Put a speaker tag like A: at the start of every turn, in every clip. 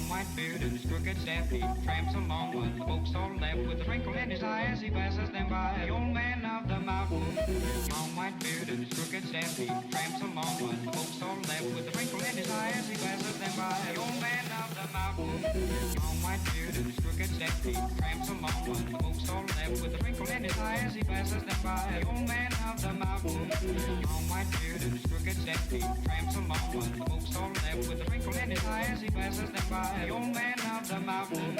A: long white beard and his crooked staff. He tramps along with the folks all left with a twinkle in his eye as he passes them by. The old man of the mountain, long white beard and his crooked staff. He tramps along with the folks all left with a twinkle in his eye as he passes them by. The old man of the mountain, long white beard and his crooked staff. He tramps along with the folks all left with a twinkle in his eye as he passes them by. The old man of the mountain, long white beard and his crooked staff. He tramps along with the folks all left with a twinkle in his eye as he passes them by. The old man of the mountain.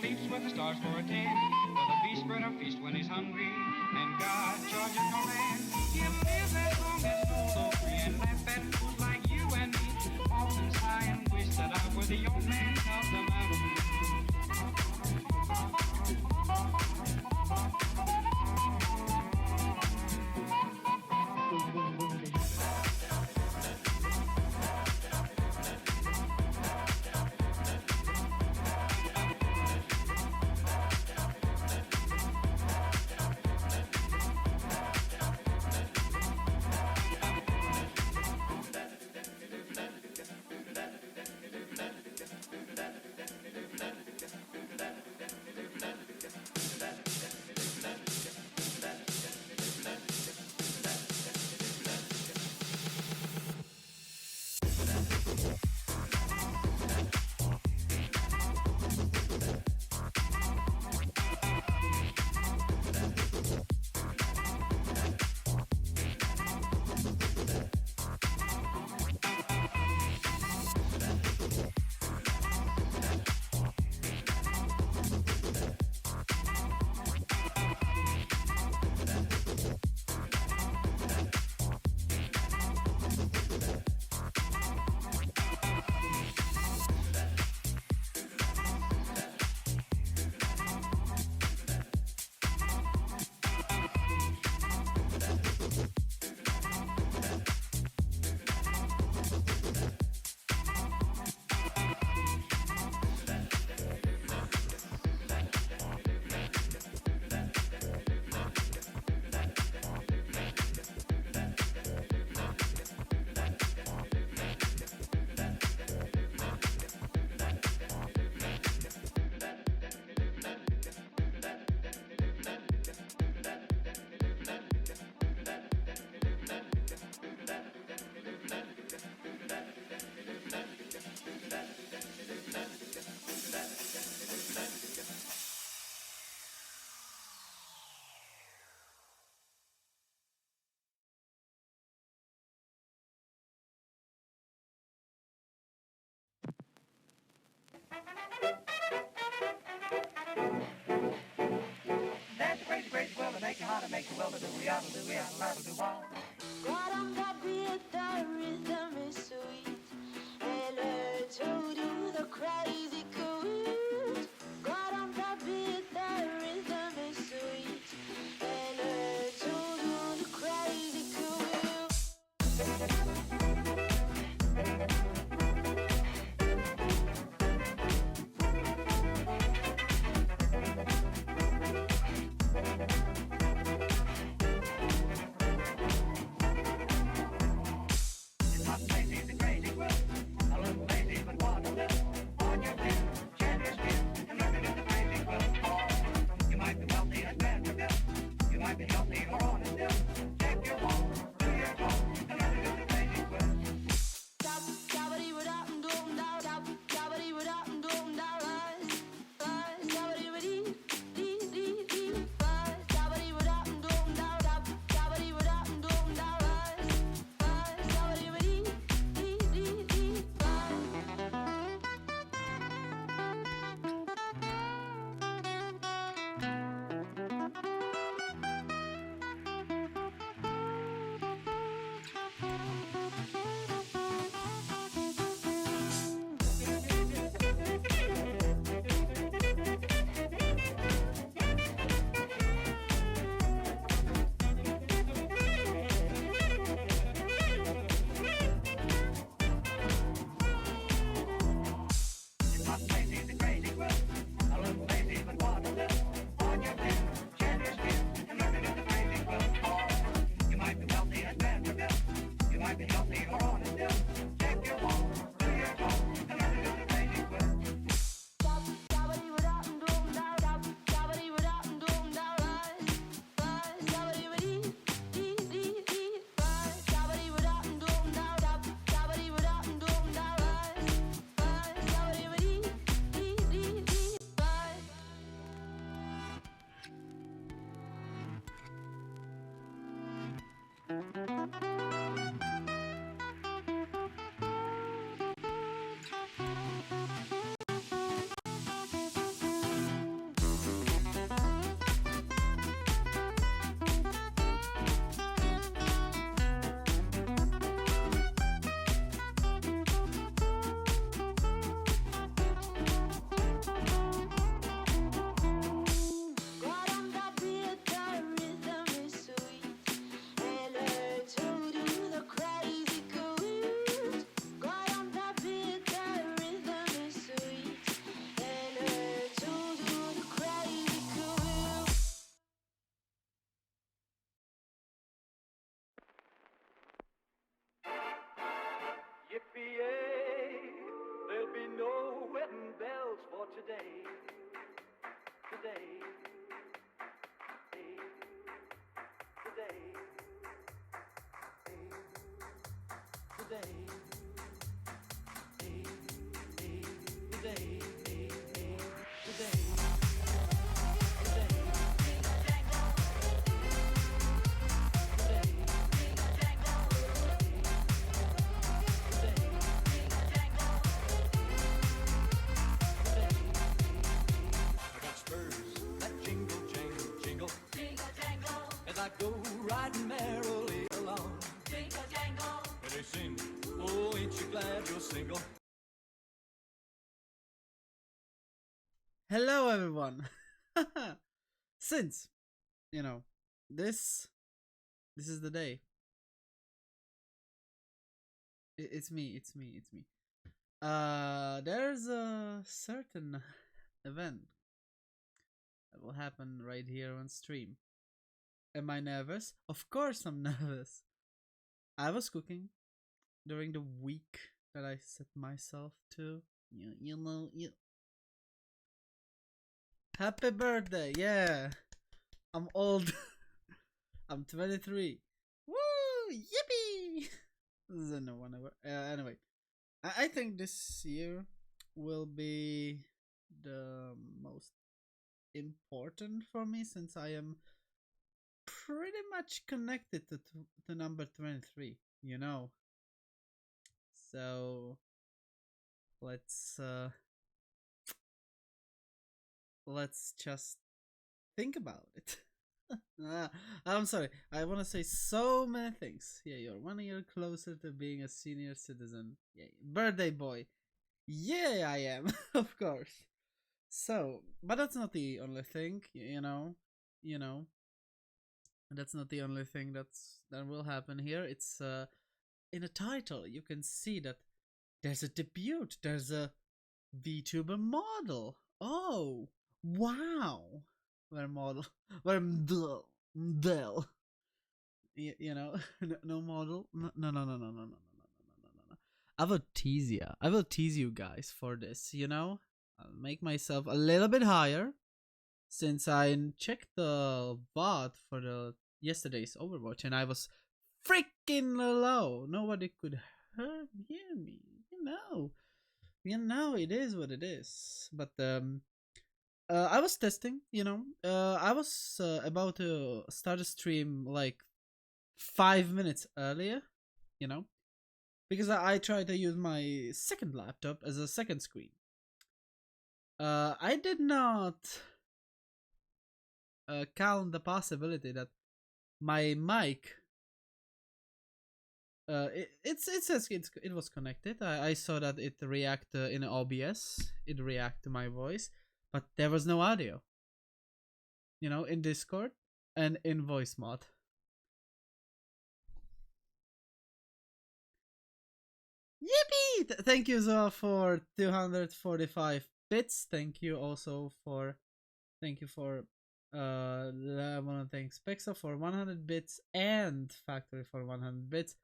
A: Sleeps with the stars for a tent, for the beast spread a feast when he's hungry, and God charges no man. He'll live as long as old or free, and laugh at fools like you and me. Pause and sigh and wish that I were the old man of the mountain. Make you holler, make you well to do, we ought to do, we ought to lie to do all.
B: Guarda the rhythm is sweet, and to do the crazy cool. Guarda the rhythm is sweet, and to do the crazy cool.
A: You might be healthy or on it still. Check your walk, do your talk, and let it do the
C: Yippee-yay, there'll be no wedding bells for today. Today. Today. Today. Today. Today. I go riding merrily along. Jingle jangle. And they sing, oh, ain't you glad you're single?
D: Hello everyone. Since you know this is the day. It's me. There's a certain event that will happen right here on stream. Am I nervous? Of course I'm nervous. I was cooking during the week that I set myself to. You know. Happy birthday, yeah. I'm old. I'm 23. Woo! Yippee! No one ever. Anyway, I think this year will be the most important for me since I am pretty much connected to number 23, you know. So let's just think about it. I'm sorry, I want to say so many things. Yeah, you're 1 year closer to being a senior citizen. Yeah, birthday boy. Yeah, I am. Of course. So, but that's not the only thing, you know. That's not the only thing that will happen here. It's in the title you can see that there's a debut. There's a VTuber model. Oh, wow. Where model? Where Dell? You know, no model. No. I will tease you. I will tease you guys for this. You know, I'll make myself a little bit higher. Since I checked the bot for the yesterday's Overwatch and I was freaking low. Nobody could hear me. You know, it is what it is. But I was testing. You know, I was about to start a stream like 5 minutes earlier. You know, because I tried to use my second laptop as a second screen. I did not count the possibility that my mic it was connected. I saw that it react in OBS. It react to my voice, but there was no audio. You know, in Discord and in voice mod. Yippee! Thank you Zoa for 245 bits. Thank you also for I want to thank Spexa for 100 bits and Factory for 100 bits.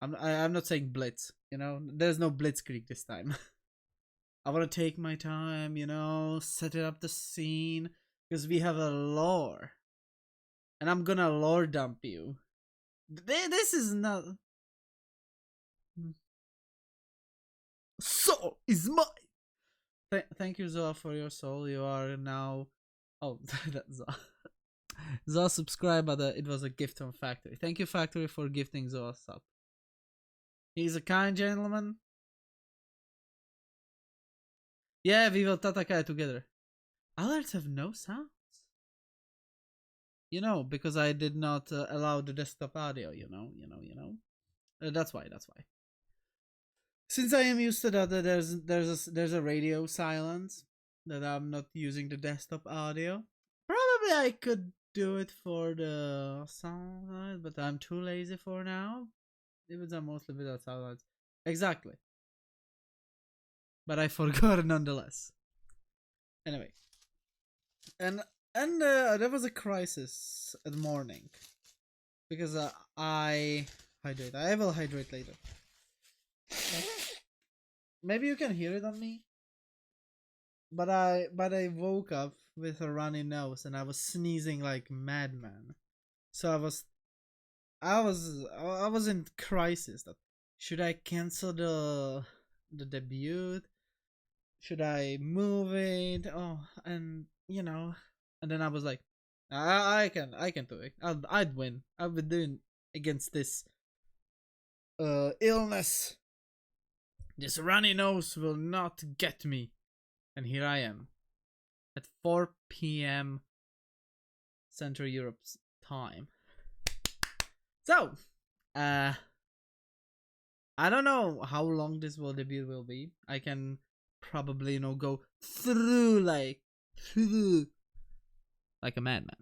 D: I'm not saying blitz, you know. There's no blitzkrieg this time. I want to take my time, you know, set it up the scene because we have a lore, and I'm gonna lore dump you. This is not. Soul is mine. Thank you, Zoa, for your soul. You are now. Oh, that's Zoa. Zoa subscribe, but it was a gift from Factory. Thank you, Factory, for gifting Zoa sub. He's a kind gentleman. Yeah, we will Tatakai together. Alerts have no sounds. You know, because I did not allow the desktop audio. You know. That's why. Since I am used to that, there's a radio silence that I'm not using the desktop audio. Probably I could do it for the sound, but I'm too lazy for now. Even I'm mostly without sound. Exactly. But I forgot nonetheless. Anyway, and there was a crisis in the morning because I hydrate. I will hydrate later. Maybe you can hear it on me. But I woke up with a runny nose and I was sneezing like madman. So I was in crisis. That should I cancel the debut? Should I move it? Oh, and and then I was like, I can do it. I'd win. I've been doing against this illness. This runny nose will not get me. And here I am at 4 p.m. Central Europe's time. So, I don't know how long this debut will be. I can probably go through like a madman.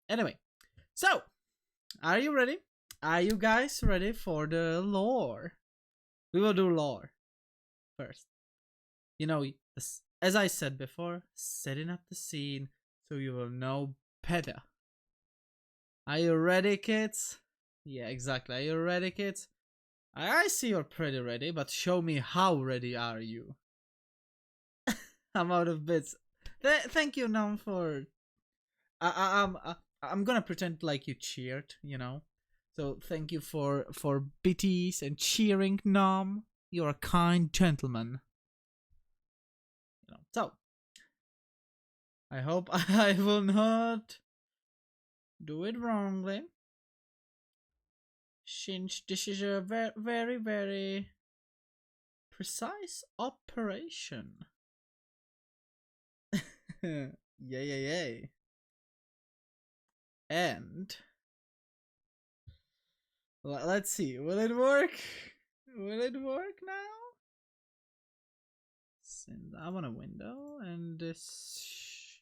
D: Anyway, so are you ready? Are you guys ready for the lore? We will do lore first. As I said before, setting up the scene so you will know better. Are you ready, kids? Yeah, exactly. Are you ready, kids? I see you're pretty ready, but show me how ready are you? I'm out of bits. Thank you, Nom, for. I'm gonna pretend like you cheered, So thank you for bitties and cheering, Nom. You're a kind gentleman. So I hope I will not do it wrongly. Since this is a very, very precise operation. Yay. And let's see, will it work? Will it work now? Since I want a window and this.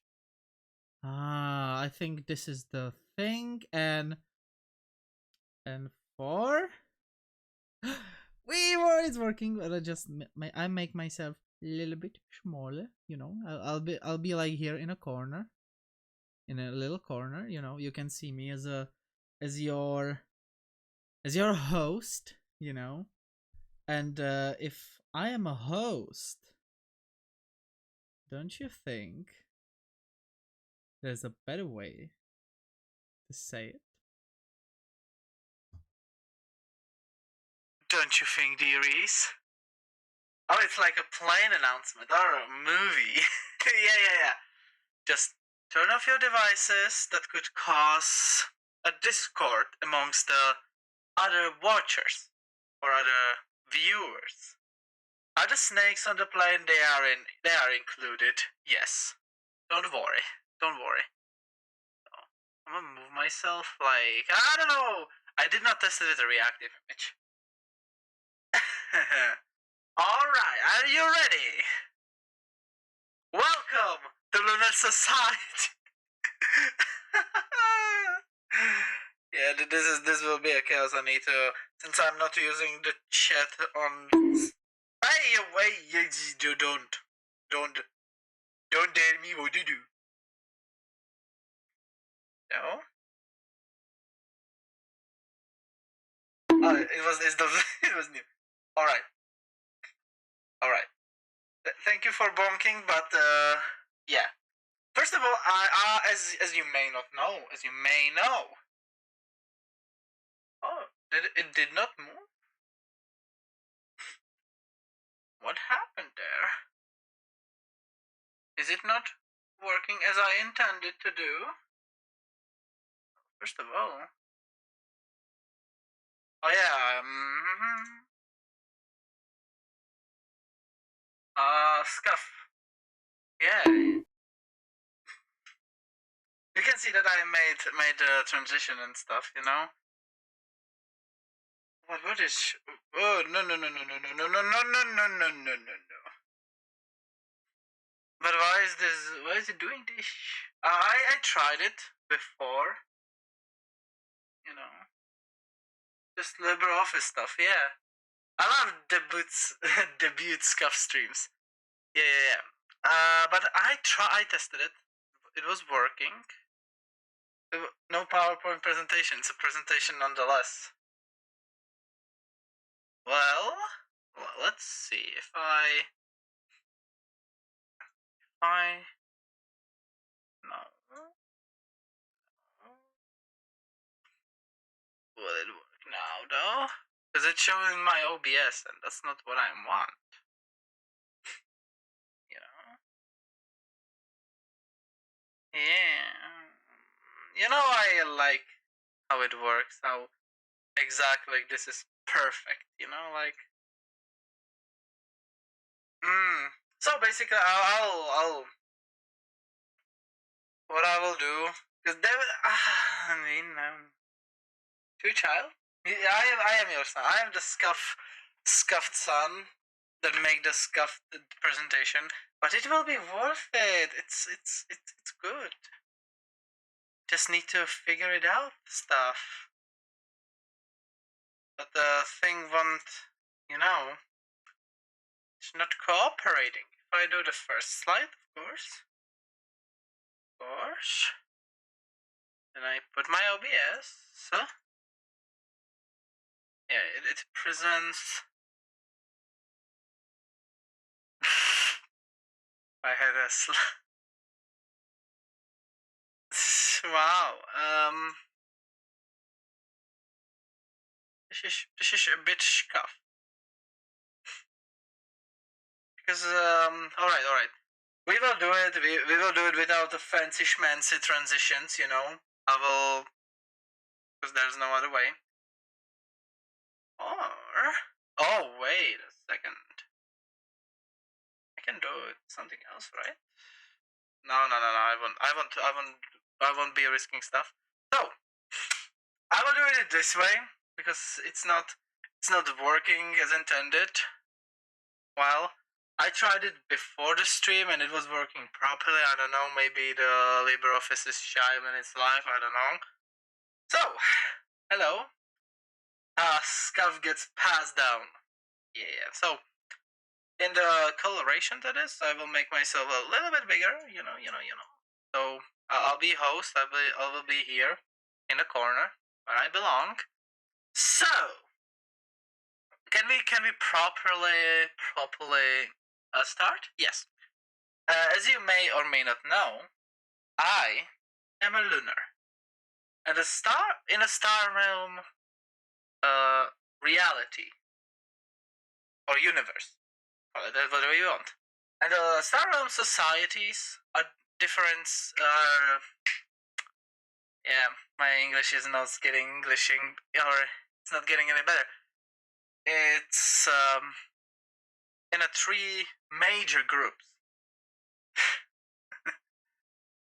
D: I think this is the thing, and 4. It's working, but I make myself a little bit smaller, I'll be like here in a corner, in a little corner, you can see me as your host, and if I am a host, don't you think there's a better way to say it? Don't you think, dearies? Oh, it's like a plane announcement or a movie. Yeah. Just turn off your devices that could cause a discord amongst the other watchers or other viewers. Are the snakes on the plane? They are included. Yes. Don't worry. I'm gonna move myself like, I don't know. I did not test it with a reactive image. Alright, are you ready? Welcome to Lunar Society. Yeah, this will be a chaos. I need to, since I'm not using the chat on. Hey, wait, don't dare me. What do you do? No. Oh, it was new. All right. Thank you for bonking, but yeah. First of all, as you may not know, oh, it did not move? What happened there? Is it not working as I intended to do? First of all. Oh yeah, Scuff. Yeah. You can see that I made the transition and stuff, What is? Oh no. But why is this? Why is it doing this? I tried it before. Just LibreOffice stuff. Yeah, I love debut Scuff streams. Yeah. But I tested it. It was working. No PowerPoint presentation. It's a presentation nonetheless. Well, let's see if I no. Will it work now though? Because it's showing my OBS and that's not what I want. You know? Yeah. You know, I like how it works, how exactly like, this is perfect, you know, like. So basically, I'll what I will do, because I mean, two child. Yeah, I am your son. I am the scuffed son that make the scuffed presentation, but it will be worth it. It's good. Just need to figure it out stuff. But the thing won't, you know, it's not cooperating. If I do the first slide, of course, then I put my OBS. So, yeah, it presents. I had a wow. This is a bit scuffed. Because all right. We will do it. We will do it without the fancy schmancy transitions. You know, I will, because there's no other way. Or wait a second. I can do it something else, right? No. I won't be risking stuff. So I will do it this way because it's not working as intended. Well, I tried it before the stream and it was working properly. I don't know, maybe the LibreOffice is shy when it's live. I don't know. So, hello. Scuff gets passed down. Yeah. So, in the coloration that is, I will make myself a little bit bigger. You know. So I'll be host. I will be here in the corner where I belong. So, can we properly start? Yes. As you may or may not know, I am a lunar, and a star in a star realm, reality or universe, call it whatever you want. And star realm societies are different. Yeah, my English is not getting Englishing, or it's not getting any better. It's in a three major groups.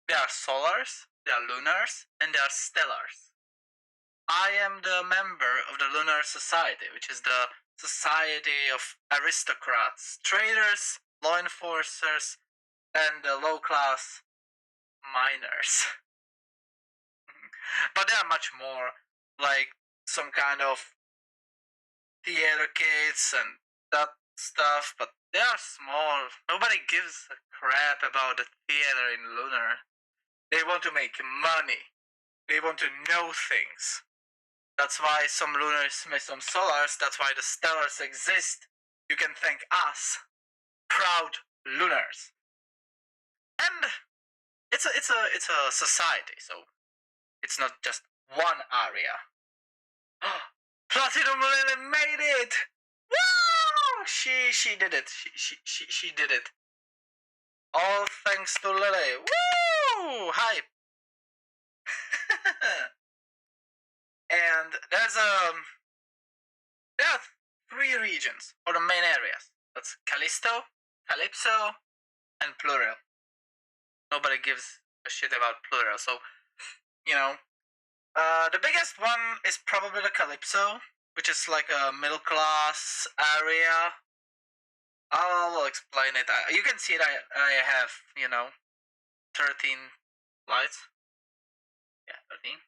D: There are solars, there are lunars, and there are stellars. I am the member of the Lunar Society, which is the society of aristocrats, traders, law enforcers, and the low class miners. But there are much more, like some kind of theater kids and that stuff, but they are small. Nobody gives a crap about the theater in Lunar. They want to make money. They want to know things. That's why some lunars make some solars. That's why the stellars exist. You can thank us, proud lunars. And it's a society, so it's not just one area. Platinum Lily made it! Woo! She did it. She did it. All thanks to Lily. Woo! Hype. And there are three regions, or the main areas. That's Callisto, Calypso, and Plural. Nobody gives a shit about Plural, so, you know. The biggest one is probably the Calypso, which is like a middle class area. I'll explain it. You can see it. I have, 13 lights. Yeah, 13.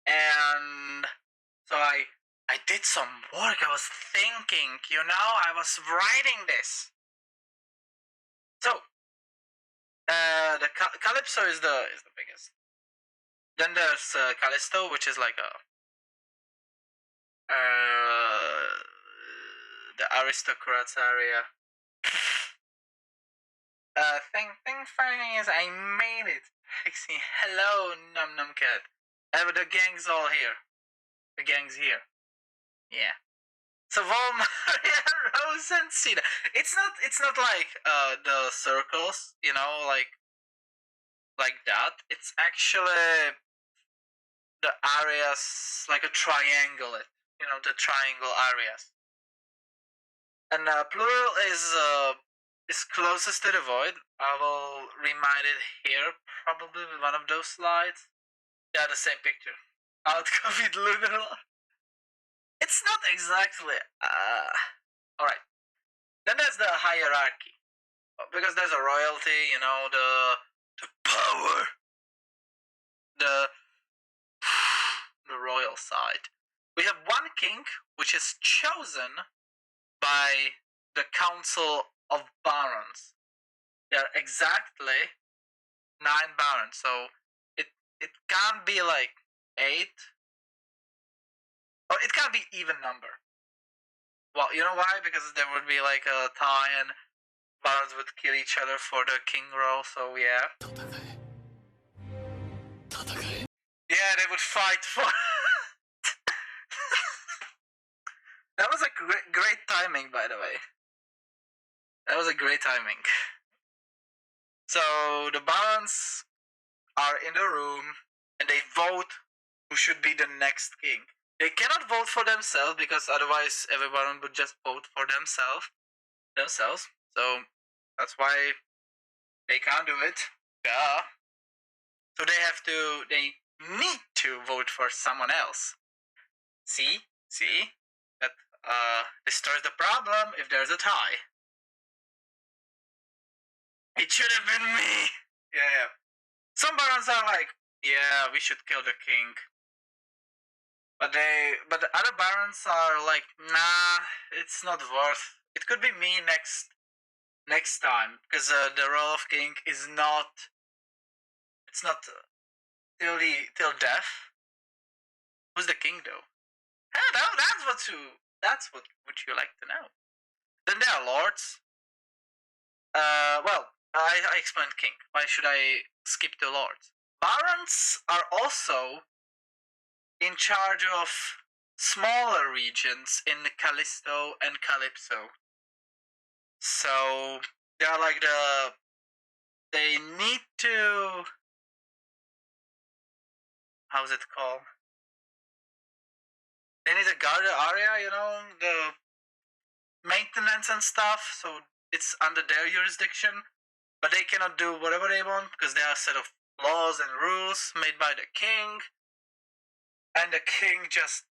D: And so I did some work. I was thinking, I was writing this. So, the Calypso is the biggest. Then there's Callisto, which is like The aristocrats area. Thing funny is I made it. Pixie, hello, Num Num Cat. The gang's all here. The gang's here. Yeah. So Volmaria, Rose, and Cena. It's not like the circles, you know, like that. It's actually the areas like a triangle. You know, the triangle areas. And plural is closest to the void. I will remind it here, probably with one of those slides. Yeah, the same picture. Outcovid lunar. It's not exactly. Alright. Then there's the hierarchy. Because there's a royalty, you know, the power. The royal side. We have one king, which is chosen by the Council of Barons. There are exactly 9 barons, so it can't be like 8. Or it can't be even number. Well, you know why? Because there would be like a tie and barons would kill each other for the king role, so yeah. Yeah, they would fight for. That was a great timing, by the way. That was a great timing. So the barons are in the room and they vote who should be the next king. They cannot vote for themselves because otherwise every baron would just vote for themselves. So that's why they can't do it. Yeah. So they need to vote for someone else. See? That destroys the problem if there's a tie. It should have been me. Yeah. Some barons are like, yeah, we should kill the king. But the other barons are like, nah, it's not worth. It could be me next time because the role of king is not. It's not till death. Who's the king though? That's what would you like to know. Then there are lords. Well, I explained king. Why should I skip to lords? Barons are also in charge of smaller regions in Callisto and Calypso. So they are like they need to. How's it called? They need to guard the area, you know, the maintenance and stuff. So it's under their jurisdiction, but they cannot do whatever they want because there are a set of laws and rules made by the king. And the king just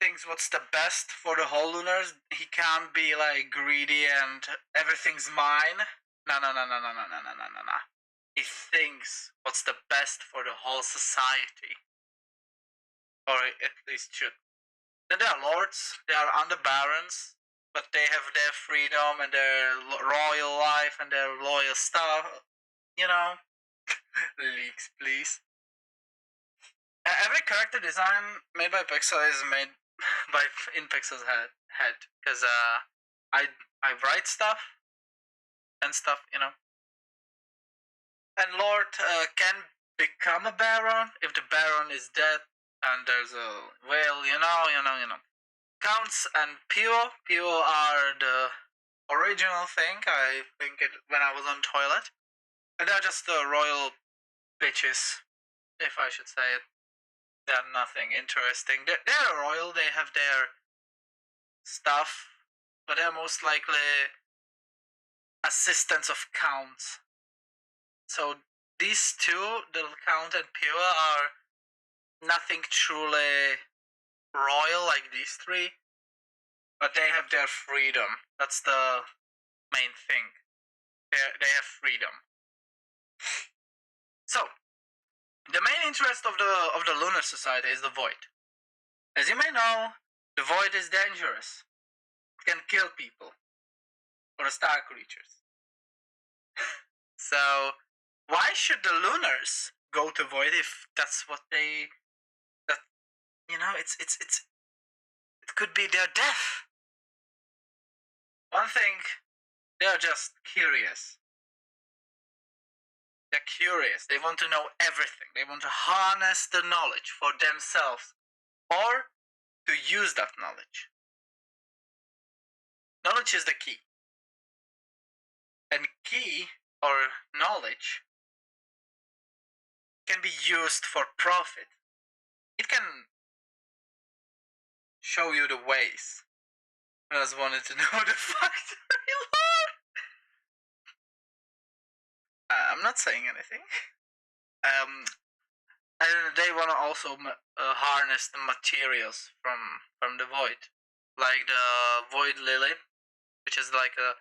D: thinks what's the best for the whole lunars. He can't be like greedy and everything's mine. No. He thinks what's the best for the whole society. Or at least should. Then there are lords, they are under barons, but they have their freedom and their royal life and their loyal stuff. You know? Leaks, please. Every character design made by Pixel is made by in Pixel's head because I write stuff and stuff, you know. And Lord can become a baron if the baron is dead and there's a whale, you know. Counts and Pio are the original thing. I think it when I was on toilet, and they're just the royal bitches, if I should say it. They're nothing interesting. They're royal. They have their stuff, but they're most likely assistants of counts. So these two, the Count and Pure, are nothing truly royal like these 3, but they have their freedom. That's the main thing. They have freedom. So the main interest of the Lunar Society is the Void. As you may know, the Void is dangerous. It can kill people or star creatures. So why should the Lunars go to Void if that's what they? That you know, it's it could be their death. One thing, they are just curious. They're curious. They want to know everything. They want to harness the knowledge for themselves or to use that knowledge. Knowledge is the key. And key or knowledge can be used for profit. It can show you the ways. I just wanted to know the factory lore. I'm not saying anything. And they want to also harness the materials from the void, like the void lily, which is like the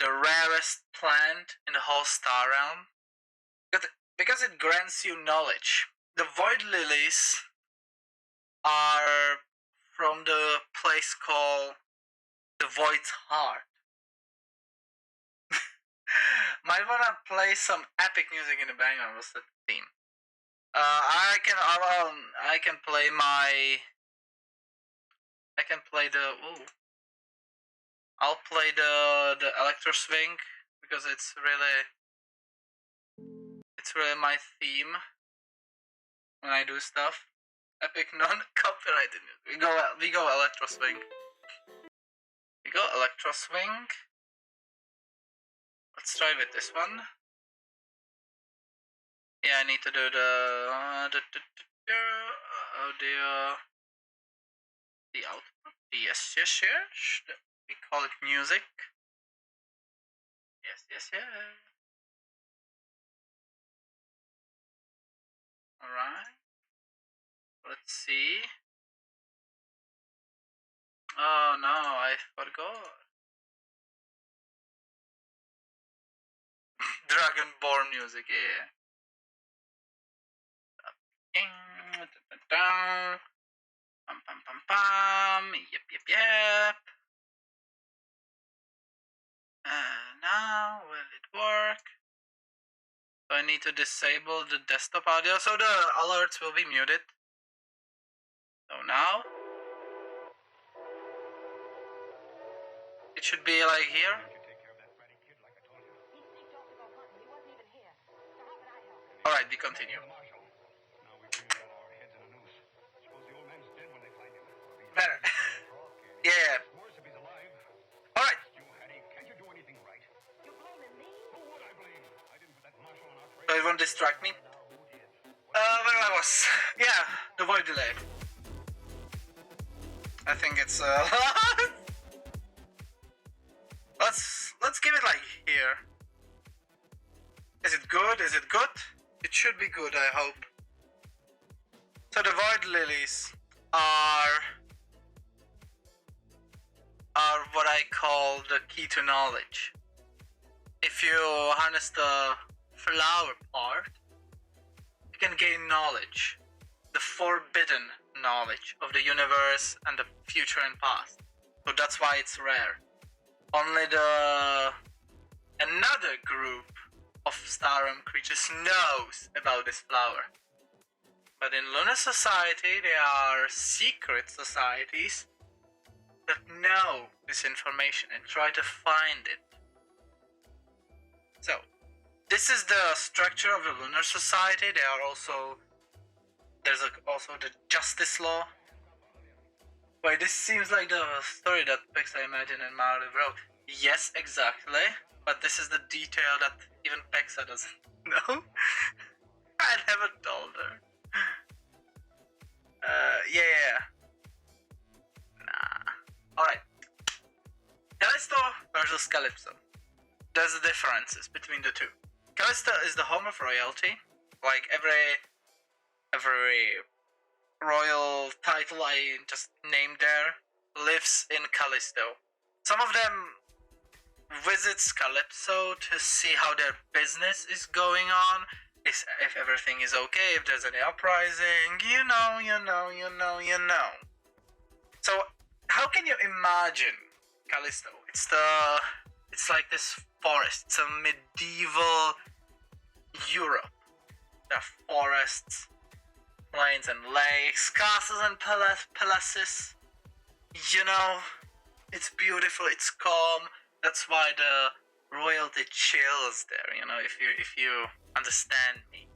D: rarest plant in the whole star realm, because it grants you knowledge. The void lilies are from the place called the Void's Heart. Might wanna play some epic music in the background. What's the theme? I can play my. I can play the. Ooh. I'll play the Electro Swing because it's really my theme when I do stuff. Epic non-copyrighted music. We go Electro Swing. We go Electro Swing. Let's try with this one. Yeah, I need to do the output. Yes. We call it music. Yes. Alright. Let's see. Oh no, I forgot. Dragonborn music, yeah. Yep. Now, will it work? So I need to disable the desktop audio, so the alerts will be muted. So now, it should be like here. Alright, we continue. Better. Yeah. Alright. So it won't distract me. Where I was. Yeah, the void delay. I think it's let's give it like here. Is it good? It should be good, I hope. So the void lilies are what I call the key to knowledge. If you harness the flower part, you can gain knowledge, the forbidden knowledge of the universe and the future and past. So that's why it's rare. Only another group of Star Realm creatures knows about this flower. But in Lunar Society, there are secret societies that know this information and try to find it. So, this is the structure of the Lunar Society. There's also the Justice Law. Wait, this seems like the story that Pexa Imagine and Marley wrote. Yes, exactly. But this is the detail that even Pexa doesn't know. I never told her. Yeah. Nah. Alright. Callisto versus Calypso. There's the differences between the two. Callisto is the home of royalty. Like every royal title I just named there lives in Callisto. Some of them visits Calypso to see how their business is going on, if everything is okay, if there's any uprising, you know. So how can you imagine Callisto? It's like this forest. It's a medieval Europe. There are forests, plains and lakes, castles and palaces.
E: you know, it's beautiful, it's calm. That's why the royalty chills there, you know, if you understand me.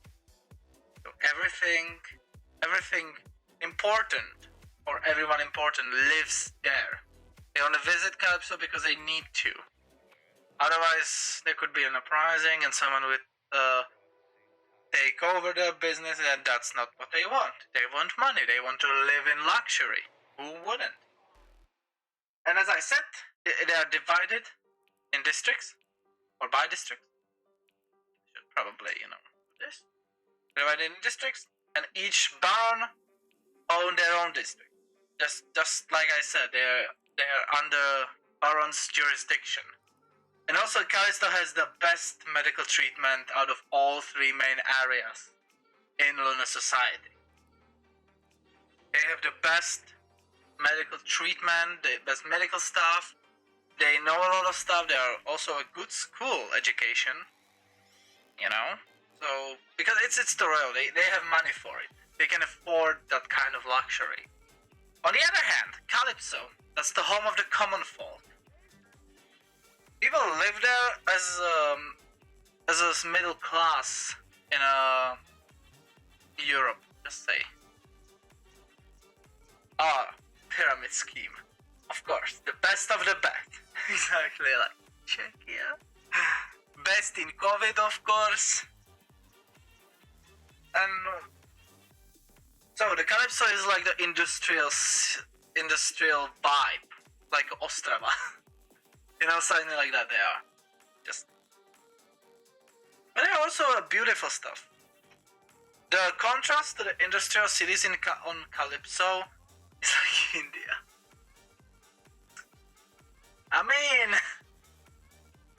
E: So everything important, or everyone important, lives there. They want to visit Calypso because they need to. Otherwise, there could be an uprising and someone would take over their business, and that's not what they want. They want money. They want to live in luxury. Who wouldn't? And as I said, they are divided in districts, or by districts. Should probably, you know, do this. Divided in districts, and each baron own their own district. Just like I said, they're under baron's jurisdiction. And also, Callisto has the best medical treatment out of all three main areas in Lunar Society. They have the best medical treatment, the best medical staff. They know a lot of stuff. They are also a good school education, you know. So because it's the royal, they have money for it. They can afford that kind of luxury. On the other hand, Calypso, that's the home of the common folk. People live there as a middle class in Europe, just say. Pyramid scheme. Of course, the best of the best. Exactly, like Czechia. Best in COVID, of course. And so the Calypso is like the industrial vibe, like Ostrava. You know, something like that. They are just, but they are also beautiful stuff. The contrast to the industrial cities on Calypso is like India. I mean,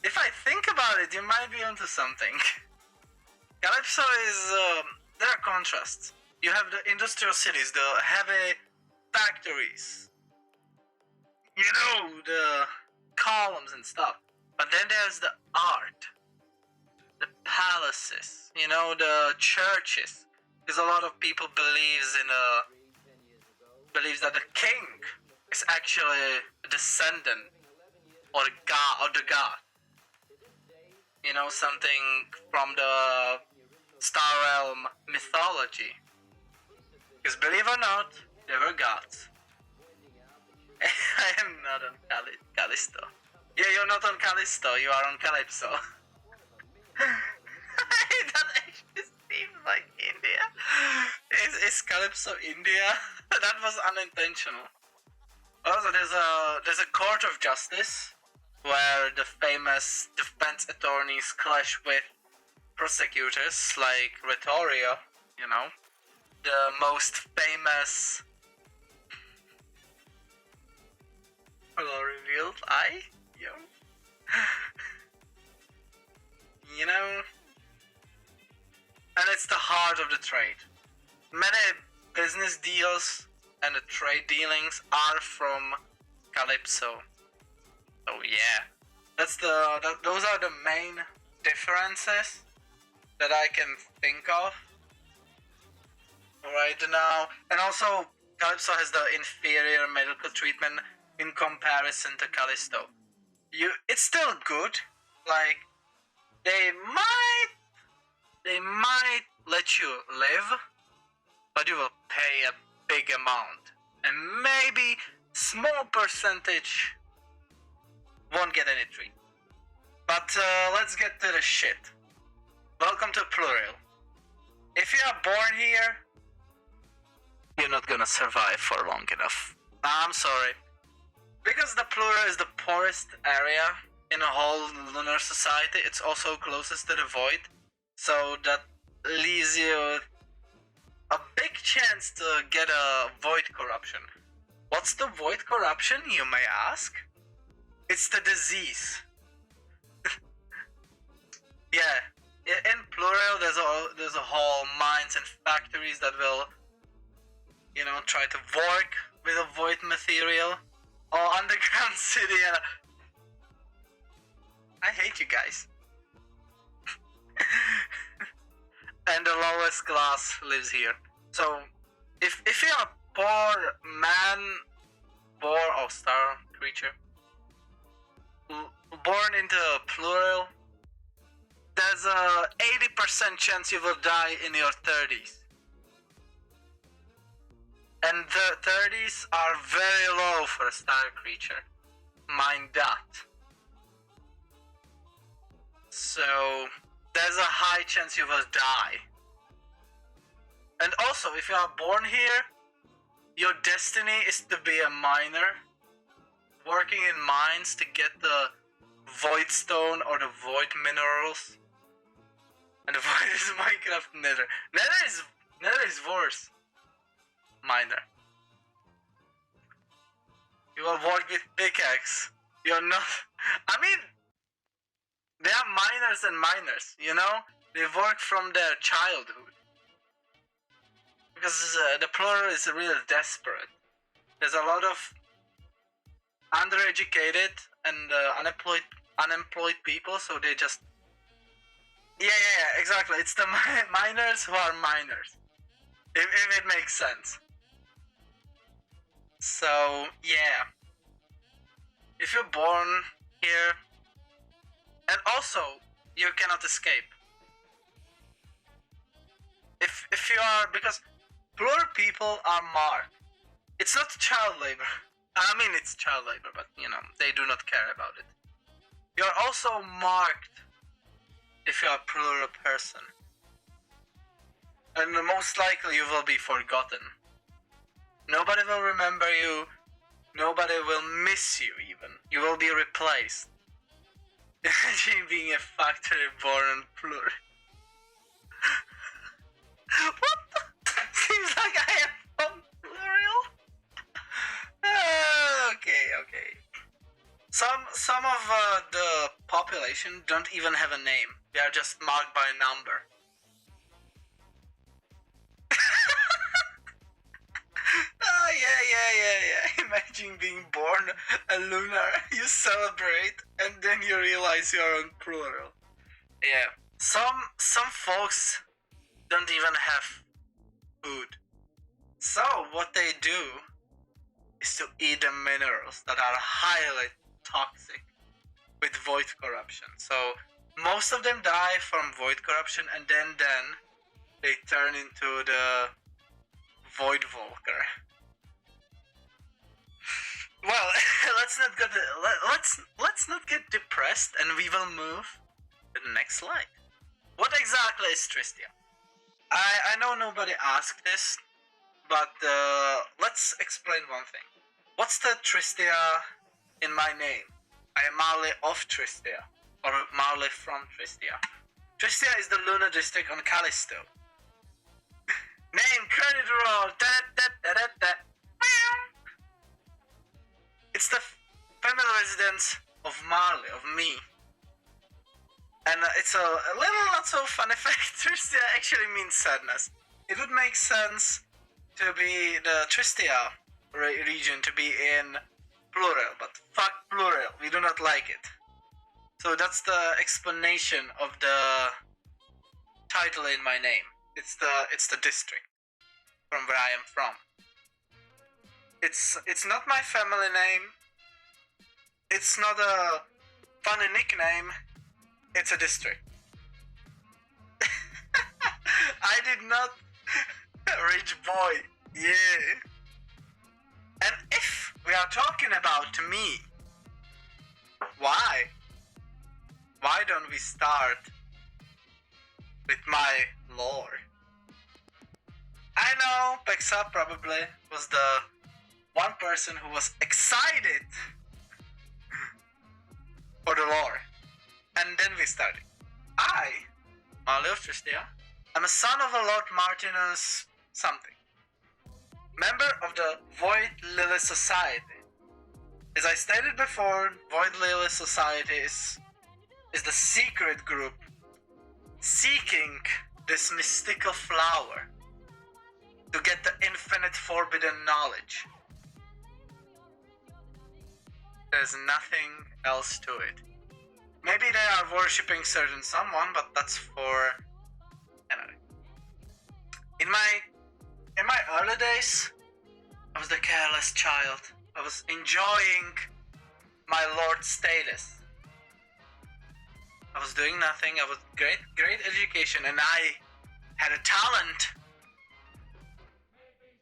E: if I think about it, you might be onto something. Calypso is there are contrasts. You have the industrial cities, the heavy factories. You know, the columns and stuff. But then there's the art, the palaces, you know, the churches. Because a lot of people believes that the king is actually a descendant or the god. You know, something from the Star Realm mythology. Because believe it or not, they were gods. I am not on Callisto. Yeah, you're not on Callisto, you are on Calypso. That actually seems like India. Is Calypso India? That was unintentional. Also, there's a court of justice where the famous defense attorneys clash with prosecutors like Retorio, you know, the most famous revealed eye, yo. You know, and it's the heart of the trade. Many business deals and the trade dealings are from Calypso. So yeah, those are the main differences that I can think of right now. And also, Calypso has the inferior medical treatment in comparison to Callisto. It's still good. Like, they might let you live, but you will pay a big amount, and maybe small percentage won't get any treat. But let's get to the shit. Welcome to Plural. If you are born here, you're not gonna survive for long enough. I'm sorry. Because the Plural is the poorest area in a whole Lunar Society, it's also closest to the Void, so that leaves you a big chance to get a Void corruption. What's the Void corruption, you may ask? It's the disease. Yeah, in Plural there's a whole mines and factories that will, you know, try to work with a Void material. Or underground city. I hate you guys. And the lowest class lives here. So, if you're a poor man born or star creature born into a plural, there's a 80% chance you will die in your 30s. And the 30s are very low for a star creature. Mind that. So there's a high chance you will die. And also, if you are born here, your destiny is to be a miner, working in mines to get the void stone or the void minerals. And the void is Minecraft Nether. Nether is worse. Miner. You will work with pickaxe. You're not. I mean, they are miners and miners, you know? They work from their childhood. Because the plural is really desperate. There's a lot of undereducated and unemployed people, so they just. Yeah, exactly. It's the miners who are miners. If it makes sense. So, yeah. If you're born here, and also, you cannot escape. If you are, because poor people are marked. It's not child labor. I mean, it's child labor, but, you know, they do not care about it. You're also marked if you are a plural person. And most likely you will be forgotten. Nobody will remember you. Nobody will miss you even. You will be replaced. Imagine being a factory born plural. What the? Seems like I am from plural. Okay. Some of the population don't even have a name. They are just marked by a number. Oh, yeah. Imagine being born a lunar. You celebrate and then you realize you are on plural. Yeah. Some folks don't even have food. So what they do is to eat the minerals that are highly toxic with void corruption. So most of them die from void corruption, and then they turn into the void Volker. Well, let's not get depressed, and we will move to the next slide. What exactly is Tristia? I know nobody asked this, but let's explain one thing. What's the Tristia in my name? I am Marley of Tristia, or Marley from Tristia. Tristia is the lunar district on Callisto. Name, credit roll. It's the family residence of Marley, of me. And it's a little not so funny fact. Tristia actually means sadness. It would make sense to be the Tristia region to be in plural, but fuck plural. We do not like it. So that's the explanation of the title in my name. It's the district from where I am from. It's not my family name. It's not a funny nickname. It's a district. I did not. Rich boy. Yeah. And if we are talking about me, why don't we start with my lore? I know Pexa probably was the one person who was excited for the lore. And then we started. I, Marley of Tristia, am a son of a Lord Martinus something. Member of the Void Lily Society. As I stated before, Void Lily Society is the secret group seeking this mystical flower to get the infinite forbidden knowledge. There's nothing else to it. Maybe they are worshipping certain someone, but that's for anyway. In my early days, I was the cat careless child. I was enjoying my Lord Status. I was doing nothing. I was great education, and I had a talent.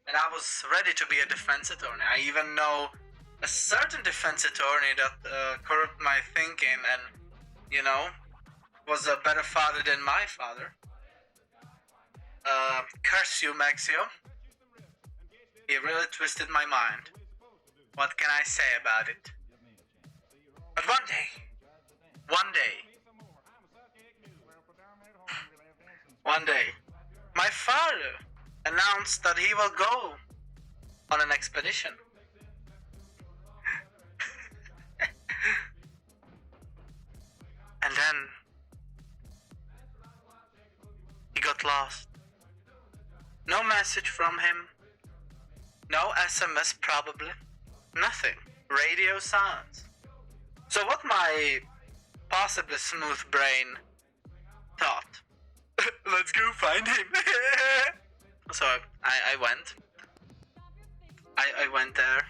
E: And I was ready to be a defense attorney. I even know a certain defense attorney that corrupt my thinking and, you know, was a better father than my father. Curse you, Maxio. He really twisted my mind. What can I say about it? But one day, my father announced that he will go on an expedition. And then he got lost. No message from him. No SMS probably. Nothing. Radio silence. So what my possibly smooth brain thought, let's go find him. So I went. I went there.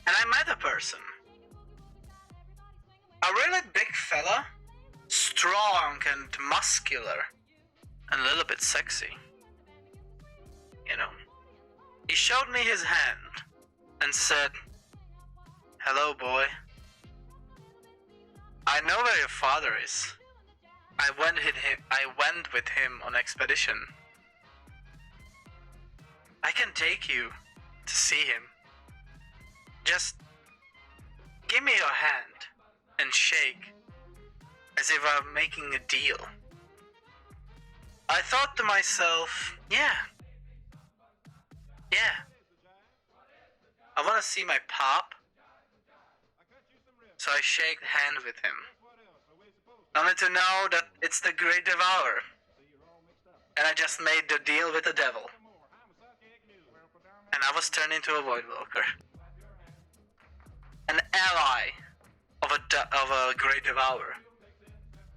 E: And I met a person. A really big fella. Strong and muscular. And a little bit sexy. You know. He showed me his hand. And said, "Hello, boy. I know where your father is. I went with him on expedition. I can take you to see him. Just give me your hand and shake as if I'm making a deal." I thought to myself, yeah. I want to see my pop. So I shake hand with him. Only to know that it's the Great Devourer. And I just made the deal with the devil. And I was turned into a Voidwalker. An ally of a Great Devourer.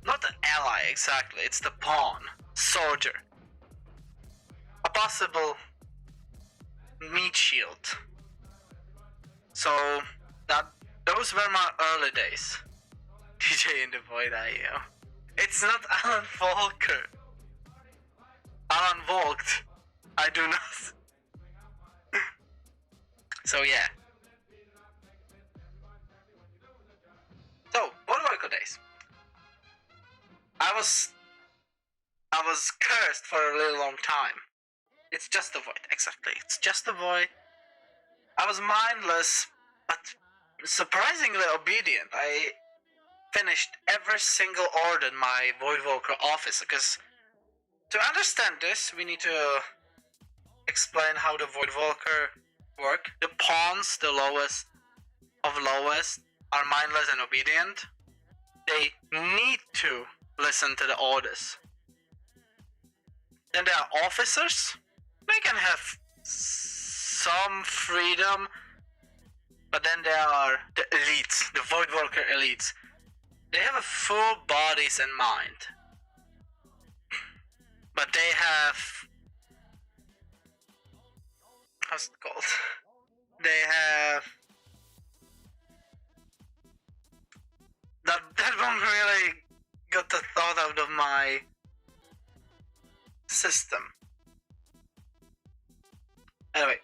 E: Not an ally exactly, it's the pawn, soldier. A possible meat shield. So those were my early days. DJ in the Void IO. It's not Alan Volker. Alan Volked. I do not. So yeah. So, Voidwalker days. I was cursed for a really long time. It's just a void, exactly. It's just a void. I was mindless, but surprisingly obedient. I finished every single order in my Voidwalker office, because to understand this, we need to explain how the Voidwalker work. The pawns, the lowest of lowest, are mindless and obedient. They need to listen to the orders. Then there are officers. They can have some freedom, but then there are the elites, the Voidwalker elites. They have a full bodies and mind, but they have, how's it called? They have that one really got the thought out of my system. Anyway,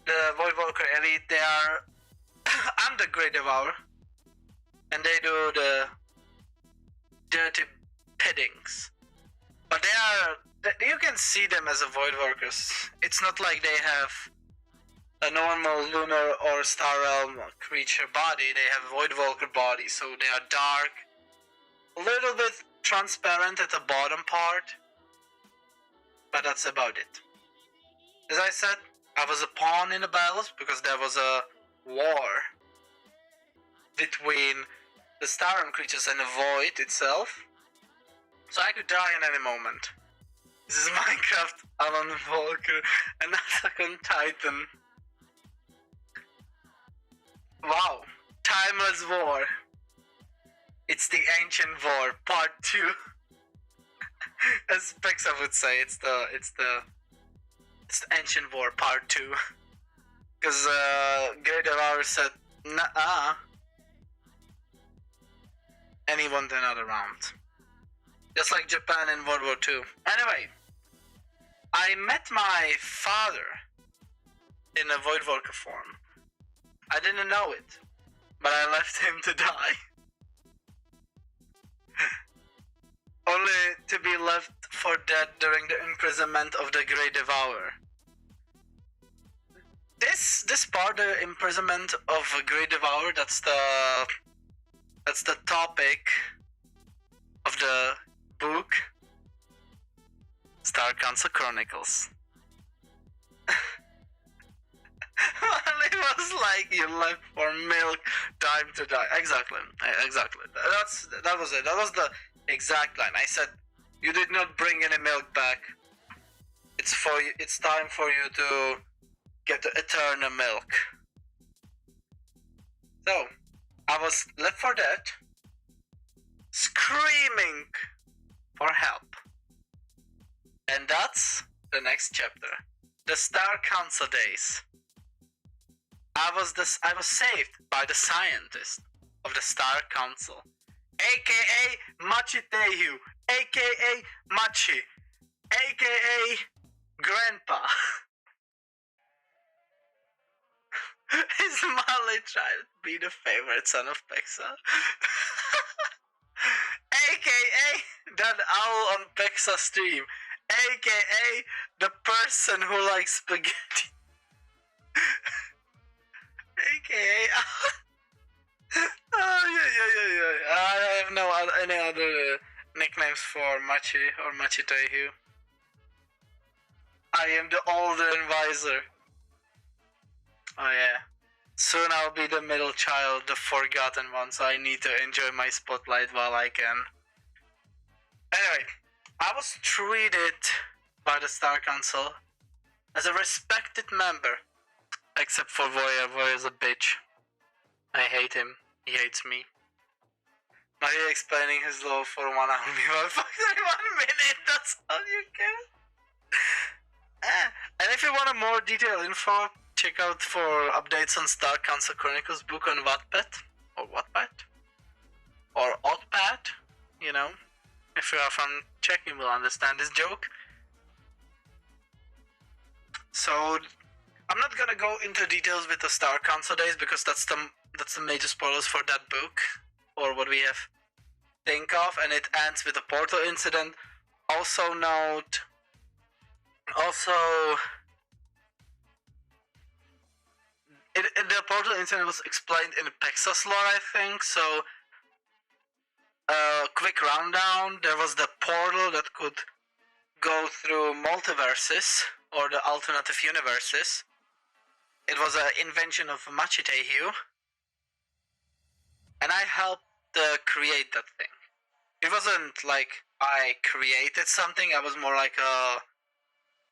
E: the Voidwalker elite, they are I'm the Great Devourer, and they do the dirty biddings. But you can see them as a Voidwalkers. It's not like they have a normal lunar or star realm creature body. They have Voidwalker body, so they are dark, a little bit transparent at the bottom part, but that's about it. As I said, I was a pawn in the battles because there was a war between the star realm creatures and the void itself, so I could die in any moment. This is Minecraft, Alan Volker, and Attack on Titan. Wow, Timeless War. It's the Ancient War, Part 2. As Pexa would say, it's the It's the Ancient War Part 2. Because Great Devourer said, nah. And he won another round. Just like Japan in World War II. Anyway, I met my father in a Voidwalker form. I didn't know it, but I left him to die. Only to be left for dead during the imprisonment of the Great Devourer. This part, the imprisonment of a Great Devourer, that's the topic of the book Star Council Chronicles. Well, it was like you left for milk, time to die. Exactly. That was it. That was the exact line. I said, you did not bring any milk back. It's for you. It's time for you to get the eternal milk. So, I was left for dead, screaming for help. And that's the next chapter. The Star Council days. I was saved by the scientist of the Star Council, aka Machi Tehu, aka Machi, aka Grandpa. His Molly tried to be the favorite son of Pexa. aka that owl on Pexa stream, aka the person who likes spaghetti. AKA. Oh, yeah. I have no any other nicknames for Machi or Machi Tehu. I am the older and wiser. Oh, yeah. Soon I'll be the middle child, the forgotten one, so I need to enjoy my spotlight while I can. Anyway, I was treated by the Star Council as a respected member. Except for Voya. Voya's a bitch. I hate him. He hates me. Now you're explaining his love for 1 hour. Fuck 1 minute. That's all you get. And if you want a more detailed info, check out for updates on Star Council Chronicles book on Wattpad. Or Wattpad. Or Oddpad. You know. If you are from Czech, you will understand this joke. So, I'm not gonna go into details with the Star Council days because that's the major spoilers for that book or what we have think of, and it ends with a portal incident. Also note, the portal incident was explained in Pexa's lore, I think. So, quick rundown: there was the portal that could go through multiverses or the alternative universes. It was an invention of Machi Tehu, and I helped create that thing. It wasn't like I created something, I was more like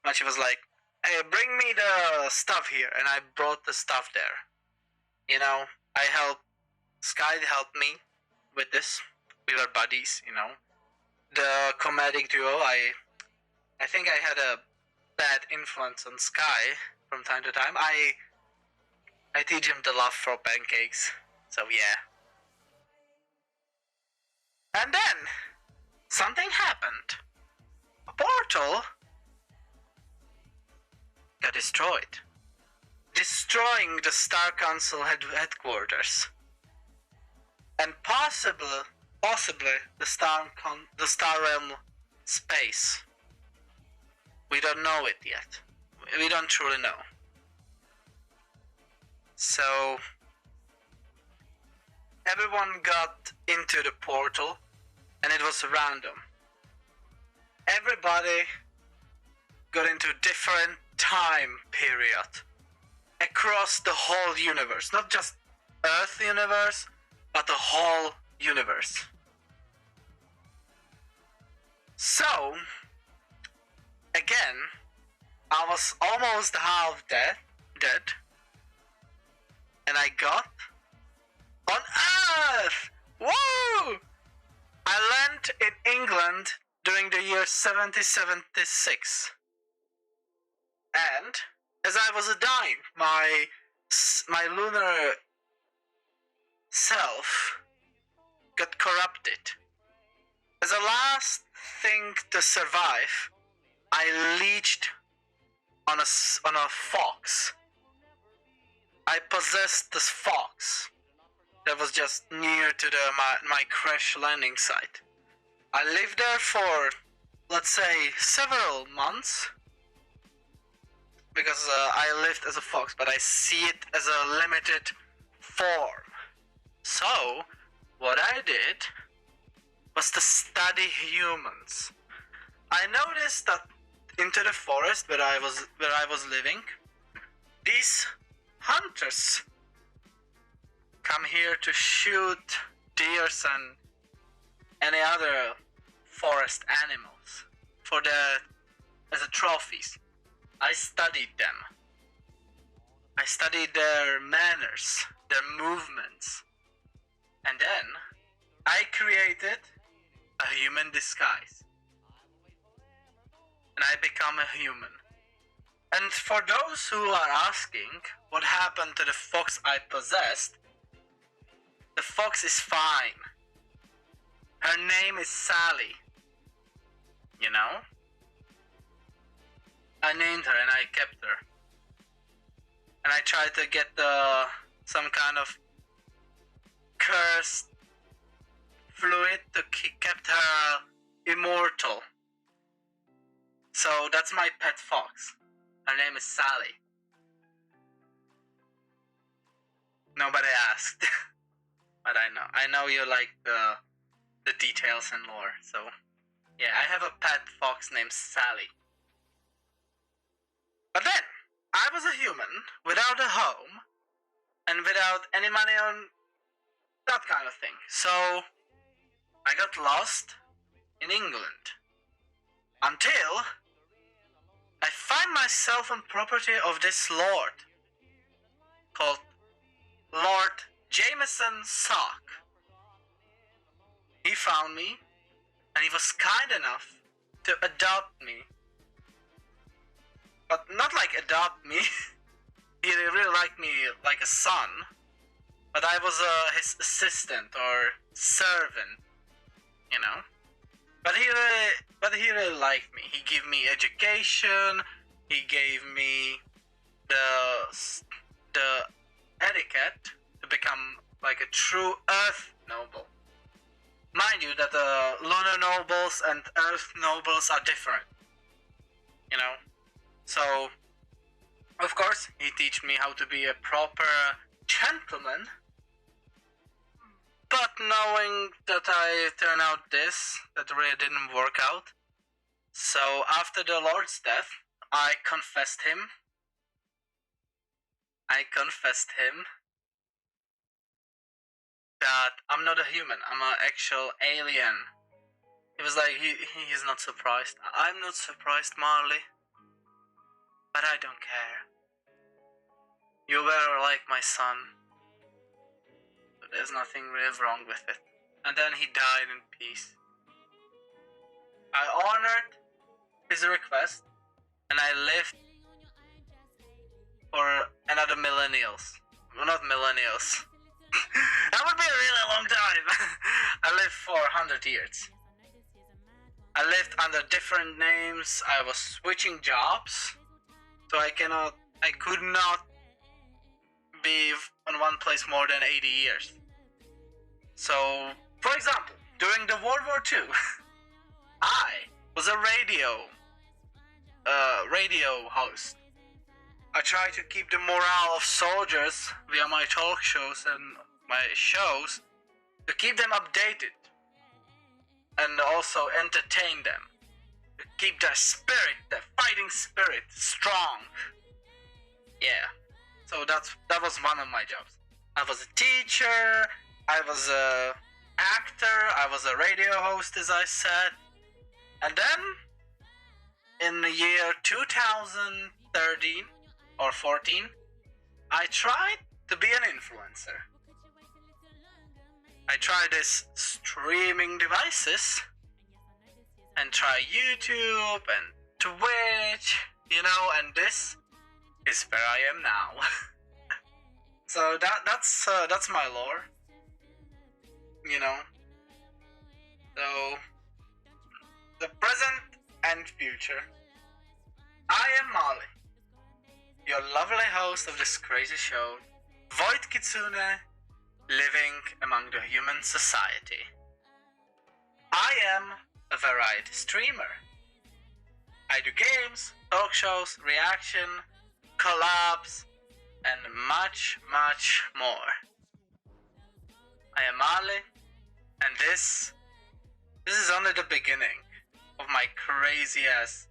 E: Machi was like, hey, bring me the stuff here, and I brought the stuff there. You know, I helped, Sky helped me with this, we were buddies, you know. The comedic duo, I think I had a bad influence on Sky from time to time. I teach him the love for pancakes, so yeah. And then, something happened. A portal got destroyed. Destroying the Star Council headquarters. And possibly the Star Realm space. We don't know it yet. We don't truly know. So, everyone got into the portal, and it was random. Everybody got into a different time period across the whole universe. Not just Earth universe, but the whole universe. So, again, I was almost half dead, and I got on Earth! Woo! I landed in England during the year 1776. And as I was dying, my lunar self got corrupted. As a last thing to survive, I leeched on a fox. I possessed this fox that was just near to my crash landing site. I lived there for, let's say, several months, because I lived as a fox, but I see it as a limited form. So, what I did was to study humans. I noticed that into the forest where I was living, these hunters come here to shoot deers and any other forest animals as a trophies. I studied them. I studied their manners, their movements, and then I created a human disguise. And I become a human. And for those who are asking what happened to the fox I possessed, the fox is fine. Her name is Sally. You know? I named her and I kept her. And I tried to get some kind of cursed fluid to kept her immortal. So that's my pet fox. Her name is Sally. Nobody asked. But I know you like the details and lore, so yeah, I have a pet fox named Sally. But then, I was a human without a home and without any money on that kind of thing. So I got lost in England until I find myself on property of this lord called Lord Jameson Sock. He found me and he was kind enough to adopt me. But not like adopt me. He really liked me like a son. But I was his assistant or servant, you know. But he really liked me. He gave me education. He gave me the etiquette to become like a true Earth noble. Mind you that the lunar nobles and Earth nobles are different, you know. So, of course, he teach me how to be a proper gentleman. But knowing that I turned out that really didn't work out. So after the Lord's death, I confessed him that I'm not a human, I'm an actual alien. He was like, he's not surprised. I'm not surprised, Marley. But I don't care. You were like my son. There's nothing really wrong with it. And then he died in peace. I honored his request and I lived for another millennials. Well, not millennials. That would be a really long time. I lived for 100 years. I lived under different names. I was switching jobs. So I could not be on one place more than 80 years. So, for example, during the World War II, I was a radio host. I tried to keep the morale of soldiers via my talk shows and my shows, to keep them updated and also entertain them, to keep their spirit, their fighting spirit, strong. Yeah, so that was one of my jobs. I was a teacher, I was a actor, I was a radio host, as I said. And then, in the year 2013 or 14, I tried to be an influencer. I tried this streaming devices and try YouTube and Twitch you know, and this is where I am now. So that's my lore, you know. So the present and future. I am Molly, your lovely host of this crazy show, Void Kitsune, living among the human society. I am a variety streamer. I do games, talk shows, reaction, collabs, and much, much more. I am Ali, and this is only the beginning of my crazy ass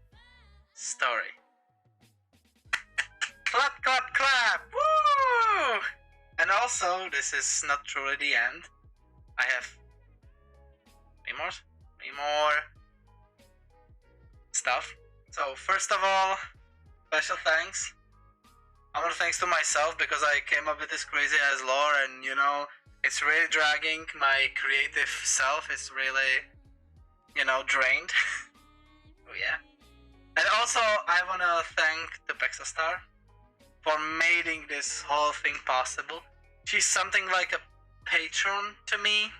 E: story. Clap, clap, clap! Woo! And also, this is not truly the end. I have three more stuff. So first of all, special thanks. I want to thanks to myself because I came up with this crazy ass lore, and you know, it's really dragging my creative self. It's really, you know, drained. Oh yeah. And also, I want to thank the Pexastar for making this whole thing possible. She's something like a patron to me,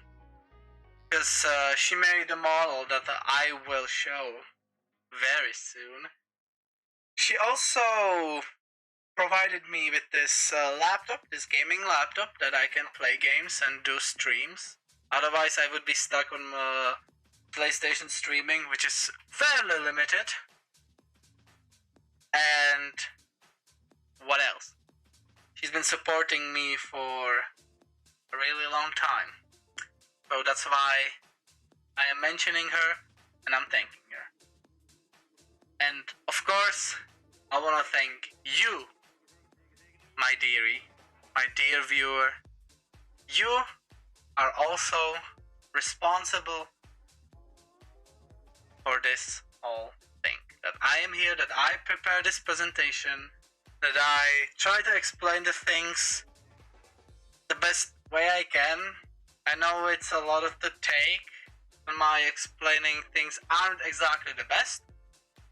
E: because she made a model that I will show very soon. She also provided me with this laptop, this gaming laptop, that I can play games and do streams. Otherwise, I would be stuck on PlayStation streaming, which is fairly limited. And what else? She's been supporting me for a really long time. So that's why I am mentioning her and I'm thanking her. And of course, I want to thank you, my dearie, my dear viewer. You are also responsible for this whole thing. That I am here, that I prepare this presentation, that I try to explain the things the best way I can. I know it's a lot of the take, and my explaining things aren't exactly the best,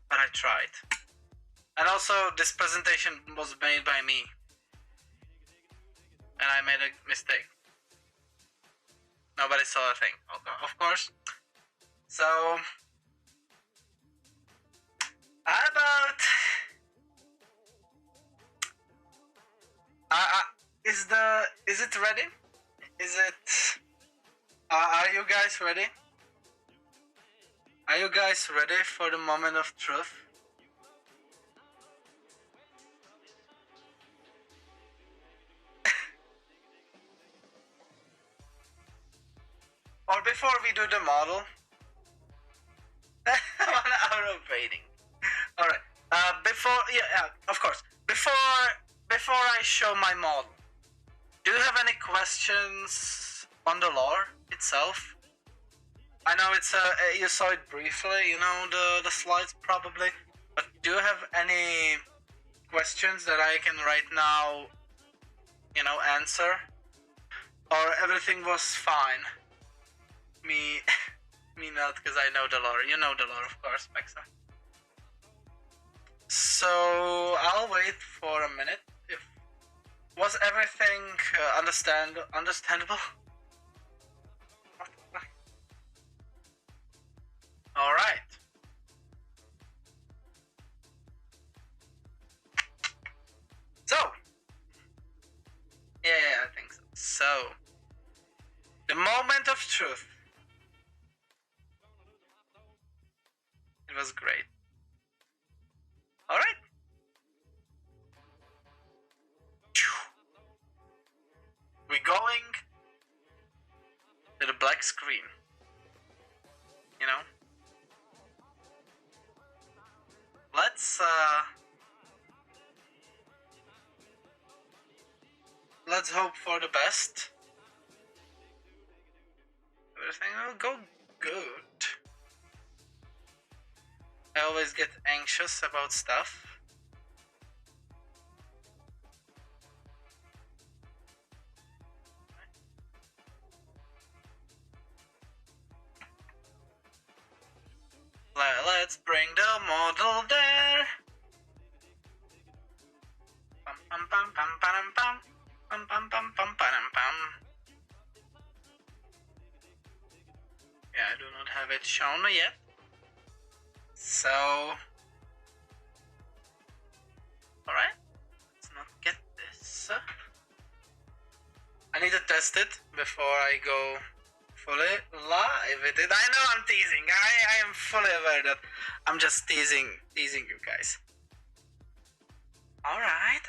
E: but I tried. And also, this presentation was made by me, and I made a mistake. Nobody saw a thing, of course. So, how about is it ready? Is it? Are you guys ready? Are you guys ready for the moment of truth? Or before we do the model? 1 hour of waiting. Alright. Of course. Before I show my model, do you have any questions on the lore itself? I know it's you saw it briefly, you know, the slides probably, but do you have any questions that I can right now, you know, answer? Or everything was fine? Me not, because I know the lore. You know the lore, of course, Pexa. So I'll wait for a minute. Was everything understandable? All right. So, yeah, I think so. So, the moment of truth. It was great. All right. We're going to the black screen. You know? Let's hope for the best. Everything will go good. I always get anxious about stuff. Let's bring the model there. Pam pam pam pam pam pam pam pam pam pam pam. Yeah, I do not have it shown yet. So, alright, let's not get this. I need to test it before I go fully live with it. I know I'm teasing. I am fully aware that I'm just teasing you guys. Alright.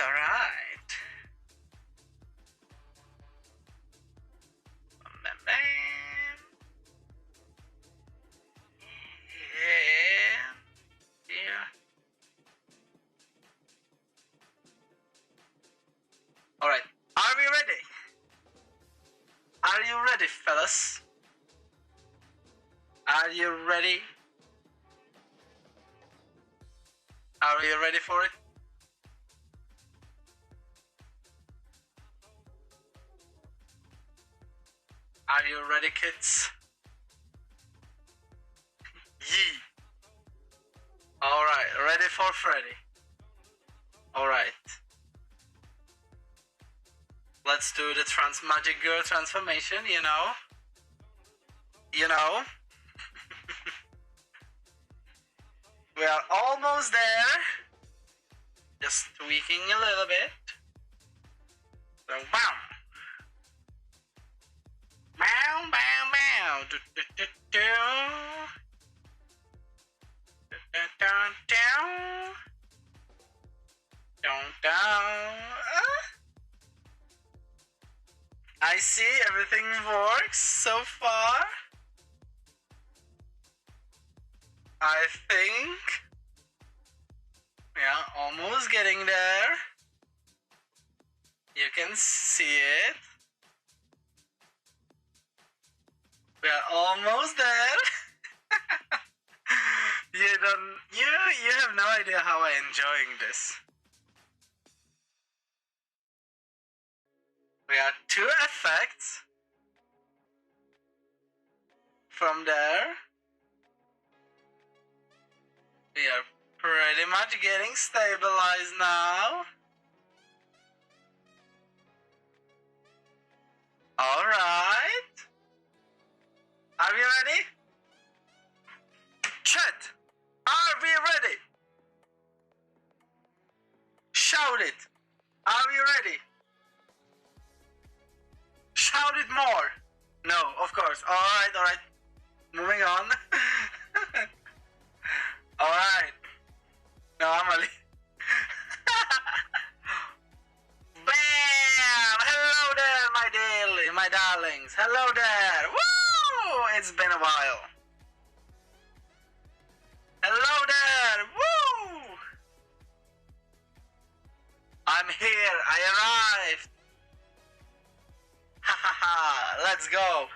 E: Bam, bam, bam. Yeah. Alright, are we ready? Are you ready, fellas? Are you ready? Are you ready for it? Are you ready, kids? Yee. Alright, ready for Freddy. Alright. Let's do the magic girl transformation, you know. We are almost there. Just tweaking a little bit. So, bam. Bow, bow, bow. Do, do, do, do. Down, down. Down, down. I see everything works so far. I think. Yeah, almost getting there. You can see it. We are almost there. You have no idea how I'm enjoying this. We have 2 effects from there. We are pretty much getting stabilized now. Alright. Are we ready? Chat, are we ready? Shout it. Are we ready? Shout it more. No, of course. Alright. Moving on. Alright. Normally. Bam! Hello there, my darlings. Hello there. Woo! It's been a while. Hello there. Woo! I'm here. I arrived. Ha ha ha. Let's go.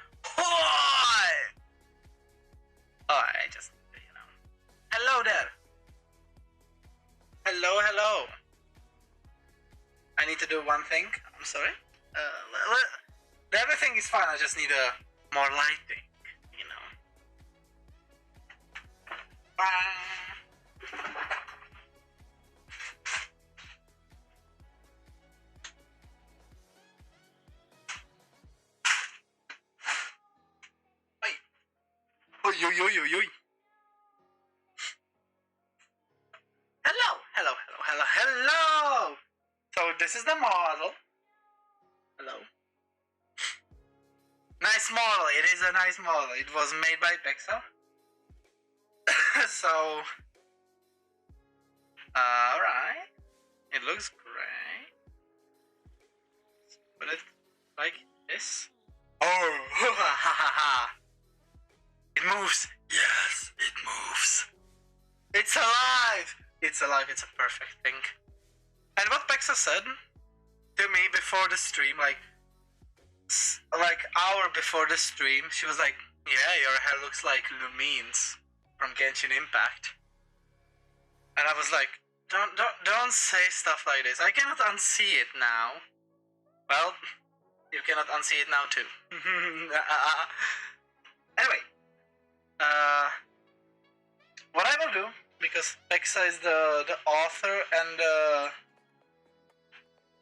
E: I just, Hello there. Hello. I need to do one thing. I'm sorry. Everything is fine. I just need more lighting, Oi. Hello. So this is the model. Hello. Nice model. It is a nice model. It was made by Pexel. So, alright. It looks great. Put it like this. Oh, ha ha ha. It moves. Yes, it moves. It's alive. It's a perfect thing. And what Pexa said to me before the stream, like hour before the stream, she was like, "Yeah, your hair looks like Lumines from Genshin Impact." And I was like, "Don't say stuff like this. I cannot unsee it now." Well, you cannot unsee it now too. Anyway, what I will do, because Pexa is the author and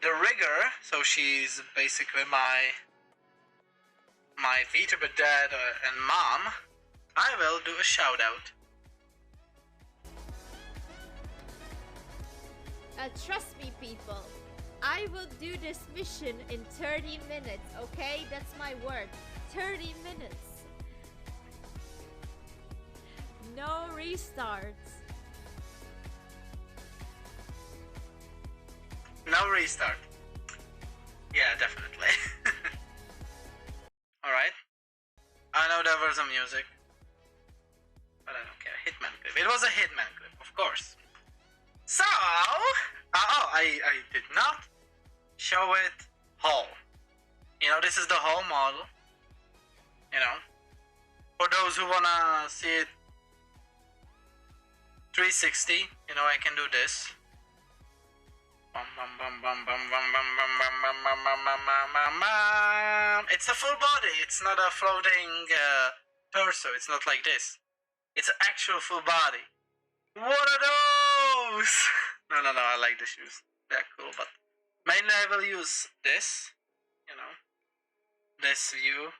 E: the rigger, so she's basically my VTuber dad and mom, I will do a shout out.
F: Trust me, people. I will do this mission in 30 minutes, okay? That's my word. 30 minutes. No restarts.
E: No restart. Yeah, definitely. Alright. I know there was some music, but I don't care. Hitman clip. It was a Hitman clip, of course. So, I did not show it whole. You know, this is the whole model. You know, for those who wanna see it 360, you know, I can do this. It's a full body. It's not a floating torso. It's not like this. It's an actual full body. What are those? No, I like the shoes. They're cool, but mainly I will use this, you know, this view,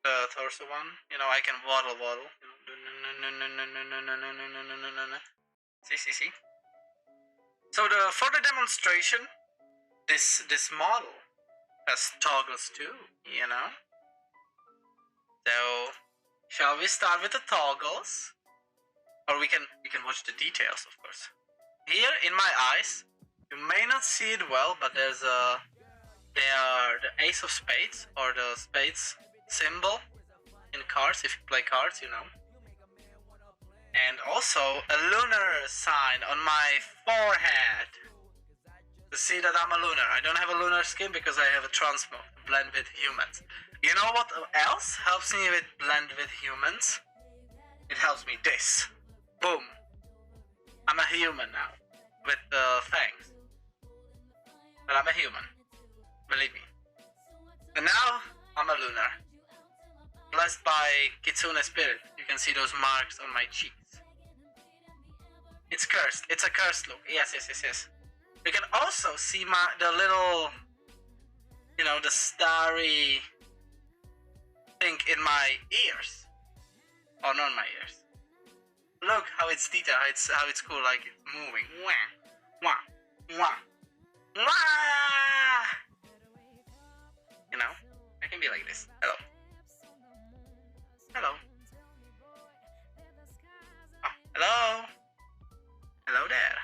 E: the torso one. You know, I can waddle. See. So for the demonstration, this model has toggles too, you know. So shall we start with the toggles? Or we can watch the details, of course. Here in my eyes, you may not see it well, but they are the ace of spades or the spades symbol in cards, if you play cards, you know. And also a lunar sign on my forehead to see that I'm a lunar. I don't have a lunar skin because I have a transmog to blend with humans. You know what else helps me with blend with humans? It helps me this. Boom. I'm a human now. With fangs. But I'm a human. Believe me. And now, I'm a lunar. Blessed by Kitsune spirit. You can see those marks on my cheeks. It's cursed. It's a cursed look. Yes. You can also see the little, you know, the starry thing in my ears. Oh, not my ears. Look how it's detailed, how it's cool, like it's moving. Wah. You know, I can be like this. Hello. Oh, hello there.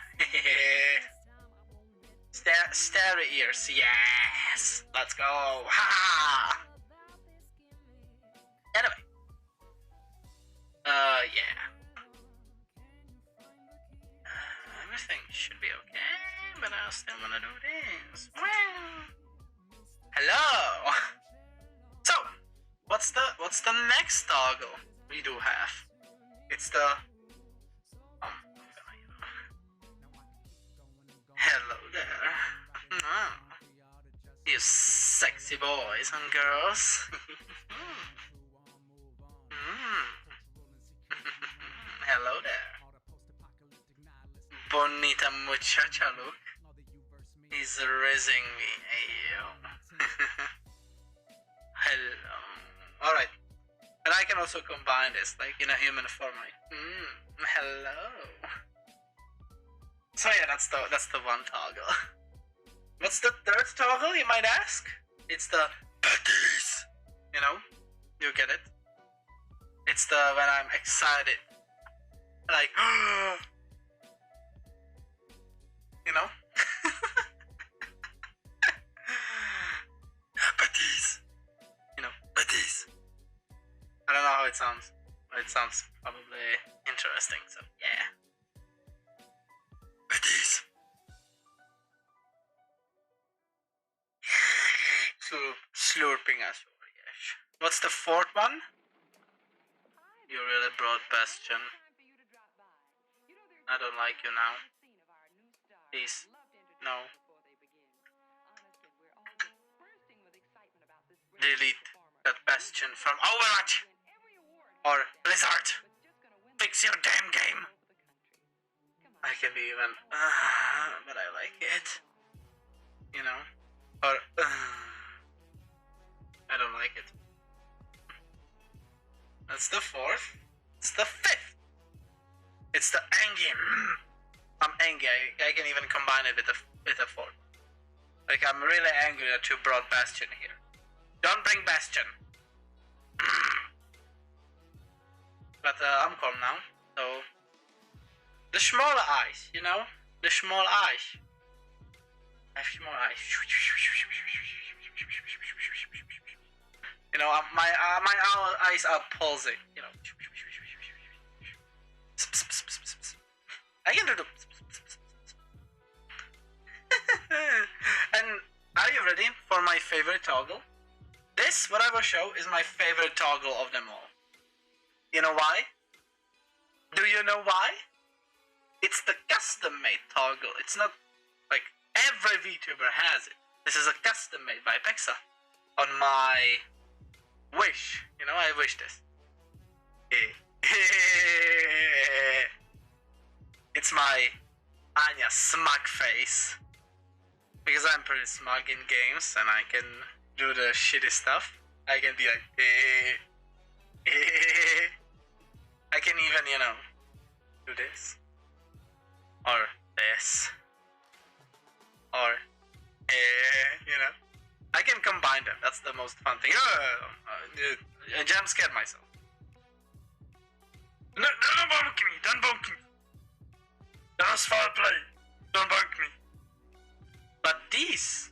E: Starry ears, yes. Let's go. Ha. Anyway. Yeah. Everything should be okay, but I still wanna do this. Hello. So, what's the next toggle we do have? It's the hello there. You sexy boys and girls. Hello there. Bonita muchacha look. He's raising me. Ayo. Hello. Alright. And I can also combine this, like in a human form. Like, hello. So yeah, that's the one toggle. What's the third toggle, you might ask? It's the patties. You know? You get it? It's the when I'm excited. Like, you know? Patties. You know, patties. I don't know how it sounds. But it sounds probably interesting, so yeah. Patties. Slurping as well, yes. What's the fourth one? You really brought Bastion. I don't like you now. Please. No. Delete that Bastion from Overwatch! Or Blizzard! Fix your damn game! I can be even... but I like it. you know, or I don't like it. That's the fourth. It's the fifth. It's the Angie. I'm angry. I can even combine it with a fourth. Like, I'm really angry that you brought Bastion here. Don't bring Bastion. But I'm calm now. So the small eyes, you know, the small eyes. I have small eyes. You know, my eyes are pulsing. You know, I can do the. And are you ready for my favorite toggle? This, what I will show, is my favorite toggle of them all. You know why? Do you know why? It's the custom-made toggle. It's not like every VTuber has it. This is a custom-made by Pexa. On my wish. You know, I wish this. It's my Anya smug face. Because I'm pretty smug in games and I can do the shitty stuff. I can be like, I can even, you know, do this. Or this. Or, you know. I can combine them. That's the most fun thing. I jump scared myself. No, don't bonk me. Don't bonk me. That was foul play. Don't bonk me. But these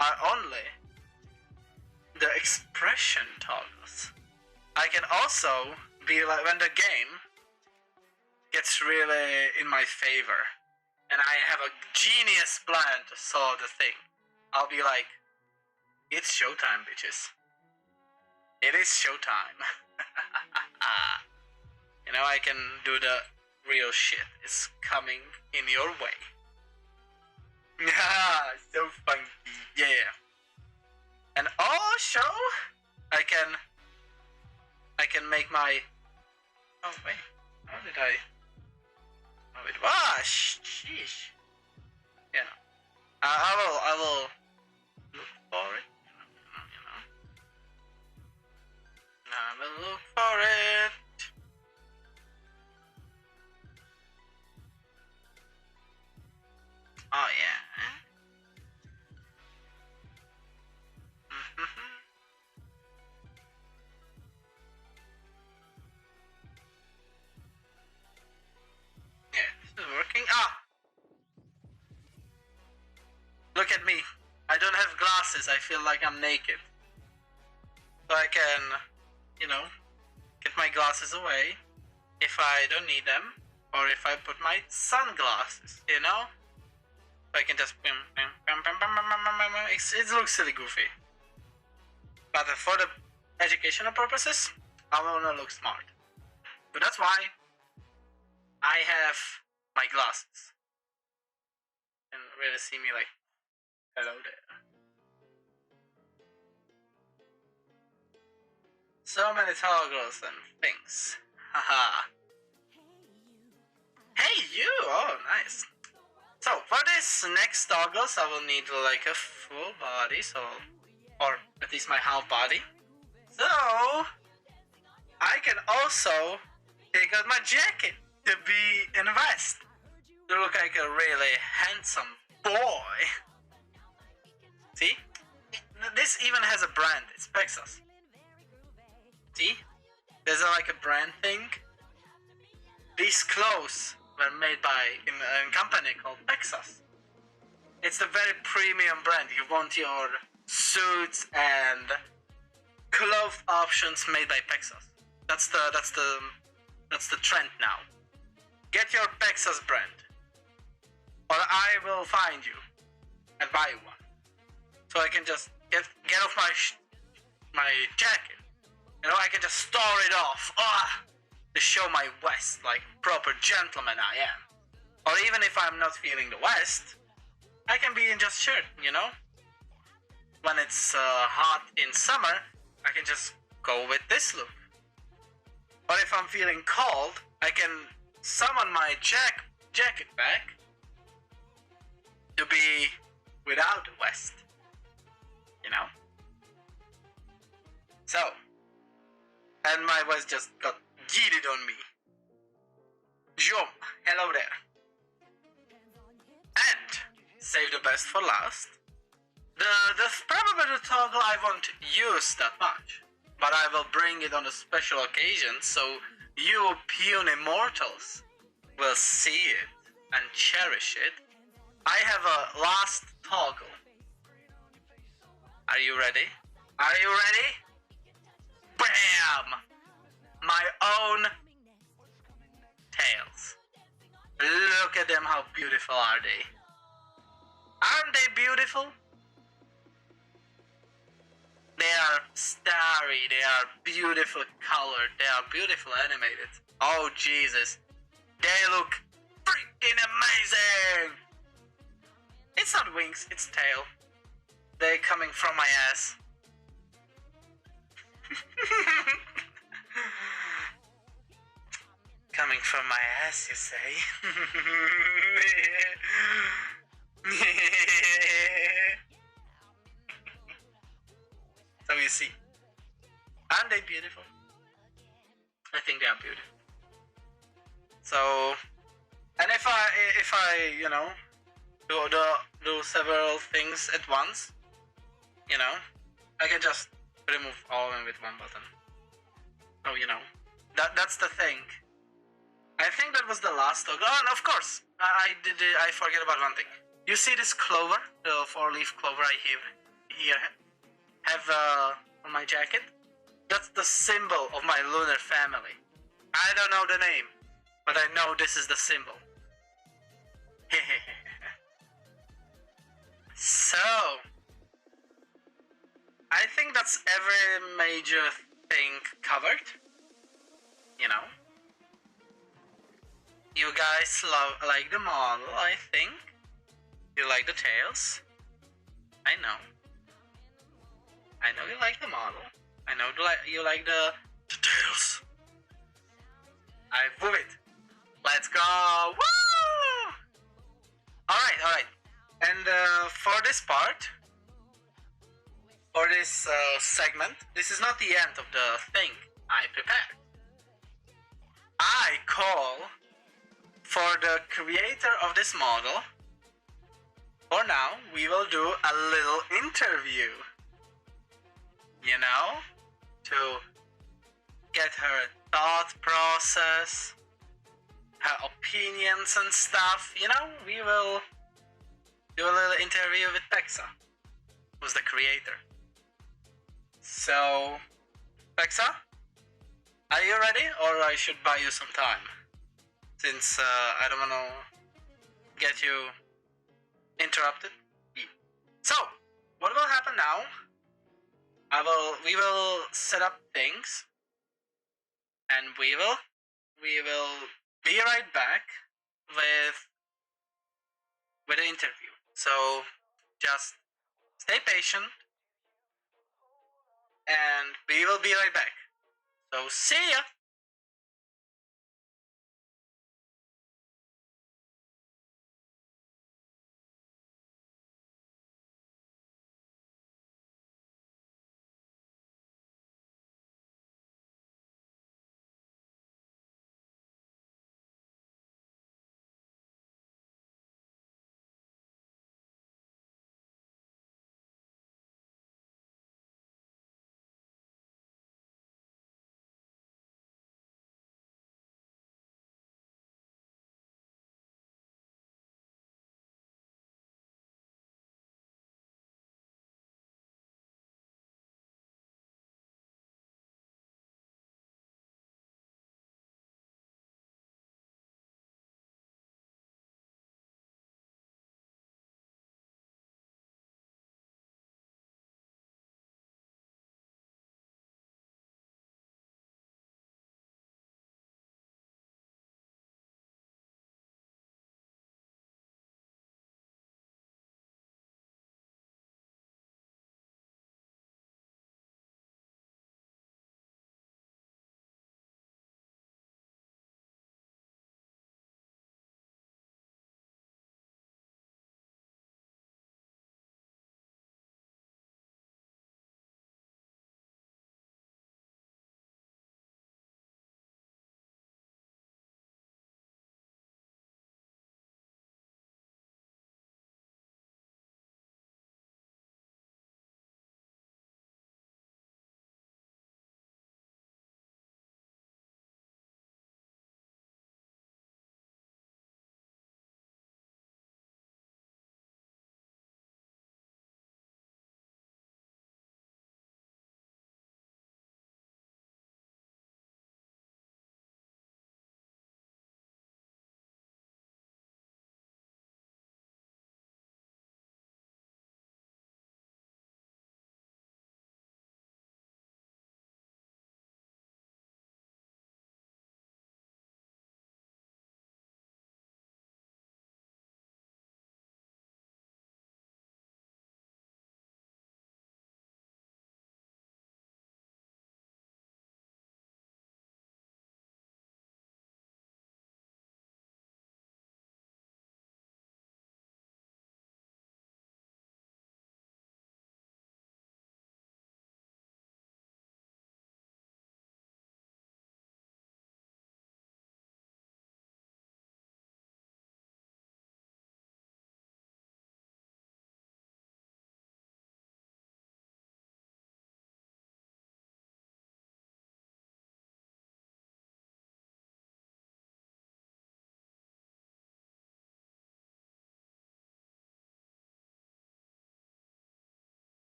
E: are only the expression toggles. I can also be like, when the game gets really in my favor and I have a genius plan to solve the thing, I'll be like, it's showtime, bitches. It is showtime. You know, I can do the real shit. It's coming in your way. Yeah, so funky, yeah. And also, I can make my. Oh wait, how did I? Oh, it was. Sheesh. Yeah. I will look for it. You know. I will look for it. Oh yeah. Yeah, this is working. Ah! Look at me. I don't have glasses. I feel like I'm naked. So I can, you know, get my glasses away if I don't need them. Or if I put my sunglasses, you know? I can just it looks silly goofy. But for the educational purposes, I wanna look smart. But that's why I have my glasses. And really see me like, hello there. So many toggles and things. Haha. Hey you! Oh, nice. So, for this next toggles, I will need like a full body, so, or at least my half body. So, I can also take out my jacket to be in a vest, to look like a really handsome boy. See? This even has a brand, it's Pexas. See? There's like a brand thing. These clothes were made by a company called Pexas. It's a very premium brand. You want your suits and clothes options made by Pexas. That's the trend now. Get your Pexas brand, or I will find you and buy one. So I can just get off my jacket. You know, I can just store it off. To show my West like proper gentleman I am. Or even if I'm not feeling the West, I can be in just shirt, you know? When it's hot in summer, I can just go with this look. Or if I'm feeling cold, I can summon my jacket back to be without the West. You know? So, and my voice just got yeeted on me. Jom, hello there. And, save the best for last. There's probably the toggle I won't use that much, but I will bring it on a special occasion so you puny mortals will see it and cherish it. I have a last toggle. Are you ready? Are you ready? Bam! My own tails. Look at them, how beautiful are they? Aren't they beautiful? They are starry, they are beautiful colored, they are beautiful animated. Oh Jesus, they look freaking amazing! It's not wings, it's tail. They're coming from my ass. Coming from my ass, you say? So you see, aren't they beautiful? I think they are beautiful. So, and if I you know, do several things at once, you know, I can just remove all of them with one button. Oh, you know, that's the thing. I think that was the last toggle. Oh, and of course, I forget about one thing. You see this clover, the 4-leaf clover I have on my jacket? That's the symbol of my lunar family. I don't know the name, but I know this is the symbol. So, I think that's every major thing covered. You know? You guys like the model, I think. You like the tails. I know. I know you like the model. I know you like the tails. I move it. Let's go. Woo! Alright. And for this part, for this segment, this is not the end of the thing I prepared. I call for the creator of this model. For now, we will do a little interview. You know? To get her thought process, her opinions and stuff. You know, we will do a little interview with Pexa, who's the creator. So, Pexa, are you ready, or I should buy you some time? Since I don't want to get you interrupted. So, what will happen now? We will set up things, and we will be right back with the interview. So, just stay patient, and we will be right back. So, see ya!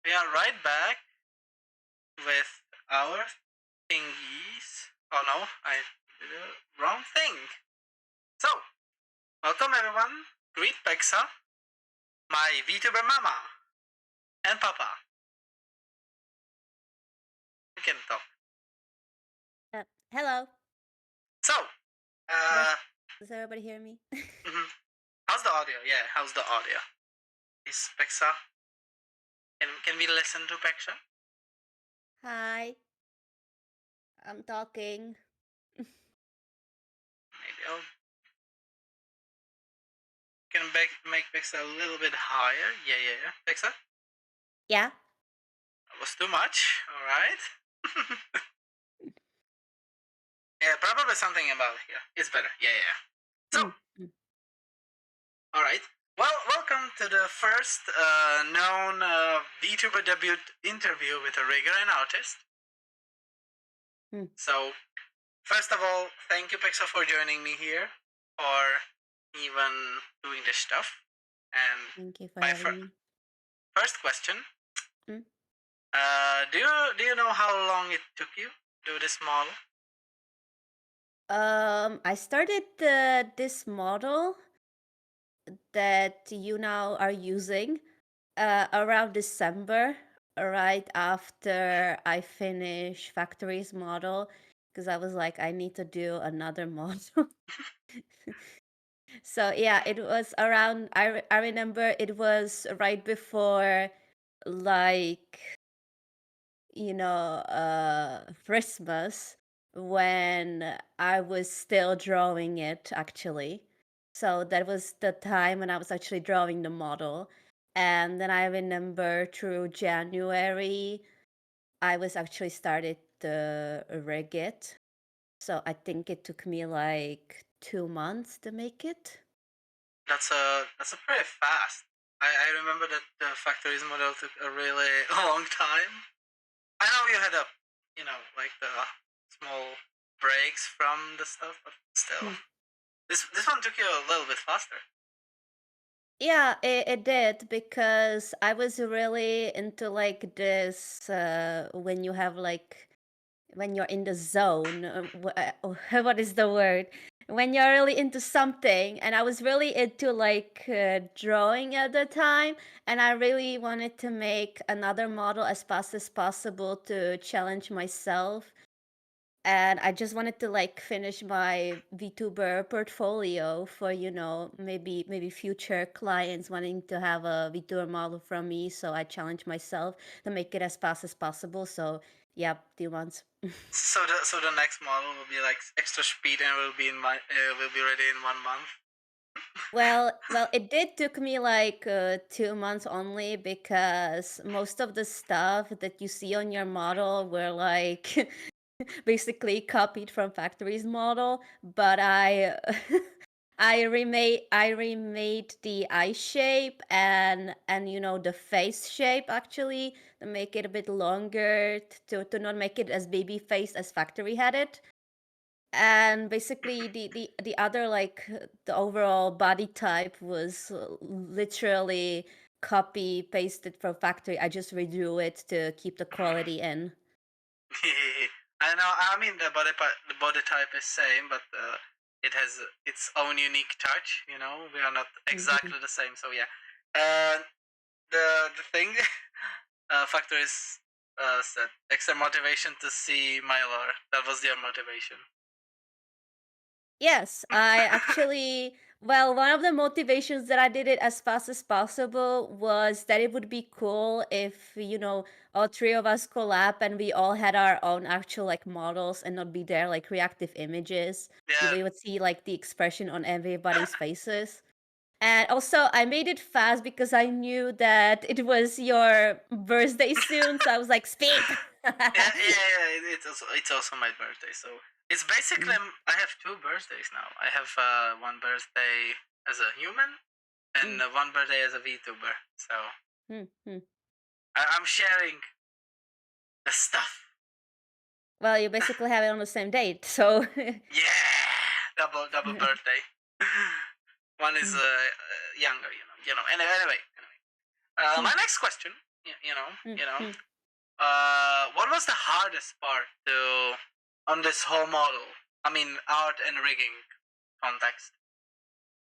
E: We are right back with our thingies. Oh no, I did the wrong thing. So, welcome everyone. Greet Pexa, my VTuber mama, and papa. We can talk.
G: Hello.
E: So, uh,
G: Does everybody hear me?
E: mhm. How's the audio? Yeah, how's the audio? Is Pexa? Can we listen to Pexa?
G: Hi. I'm talking.
E: Maybe I'll can make Pexa a little bit higher. Yeah. Pexa?
G: Yeah.
E: That was too much. All right. Yeah, probably something about here. It's better. Yeah. So, all right. Well, welcome to the first known VTuber debut interview with a rigger and artist. So, first of all, thank you, Pexa, for joining me here, or even doing this stuff. And
G: Thank you for
E: my
G: having me.
E: first question:
G: Mm.
E: do you know how long it took you to do this model?
G: I started this model that you now are using around December, right after I finished Factory's model, because I was like, I need to do another model. So yeah, it was around. I remember it was right before, like, Christmas, when I was still drawing it actually. So that was the time when I was actually drawing the model. And then I remember through January, I was actually started to rig it. So I think it took me like 2 months to make it.
E: That's a pretty fast. I remember that the Factory's model took a really long time. I know you had like the small breaks from the stuff, but still, this one took you a little bit faster.
G: Yeah, it did, because I was really into like this when you have like when you're in the zone. What is the word? When you're really into something, and I was really into like drawing at the time, and I really wanted to make another model as fast as possible to challenge myself. And I just wanted to like finish my VTuber portfolio for maybe future clients wanting to have a VTuber model from me. So I challenged myself to make it as fast as possible. So yeah, 2 months.
E: So the next model will be like extra speed and will be will be ready in 1 month.
G: Well, it did took me like 2 months only, because most of the stuff that you see on your model were like basically copied from Factory's model, but I I remade the eye shape and the face shape actually, to make it a bit longer, to not make it as baby face as Factory had it. And basically the other, like, the overall body type was literally copy pasted from Factory. I just redrew it to keep the quality in.
E: I know. I mean, the body type is same, but it has its own unique touch. We are not exactly the same. So yeah. The thing, Factories said extra motivation to see Mylar. That was their motivation.
G: Yes, I actually, well, one of the motivations that I did it as fast as possible was that it would be cool if, all three of us collab and we all had our own actual like models, and not be there like reactive images.
E: Yeah.
G: We would see like the expression on everybody's faces. And also, I made it fast because I knew that it was your birthday soon. So I was like, speed.
E: Yeah. It's also my birthday, so it's basically I have 2 birthdays now. I have one birthday as a human and one birthday as a VTuber. So I'm sharing the stuff.
G: Well, you basically have it on the same date, so.
E: Yeah, double birthday. One is younger, Anyway, my next question You know, you know.
G: Mhm.
E: What was the hardest part to on this whole model? I mean, art and rigging context.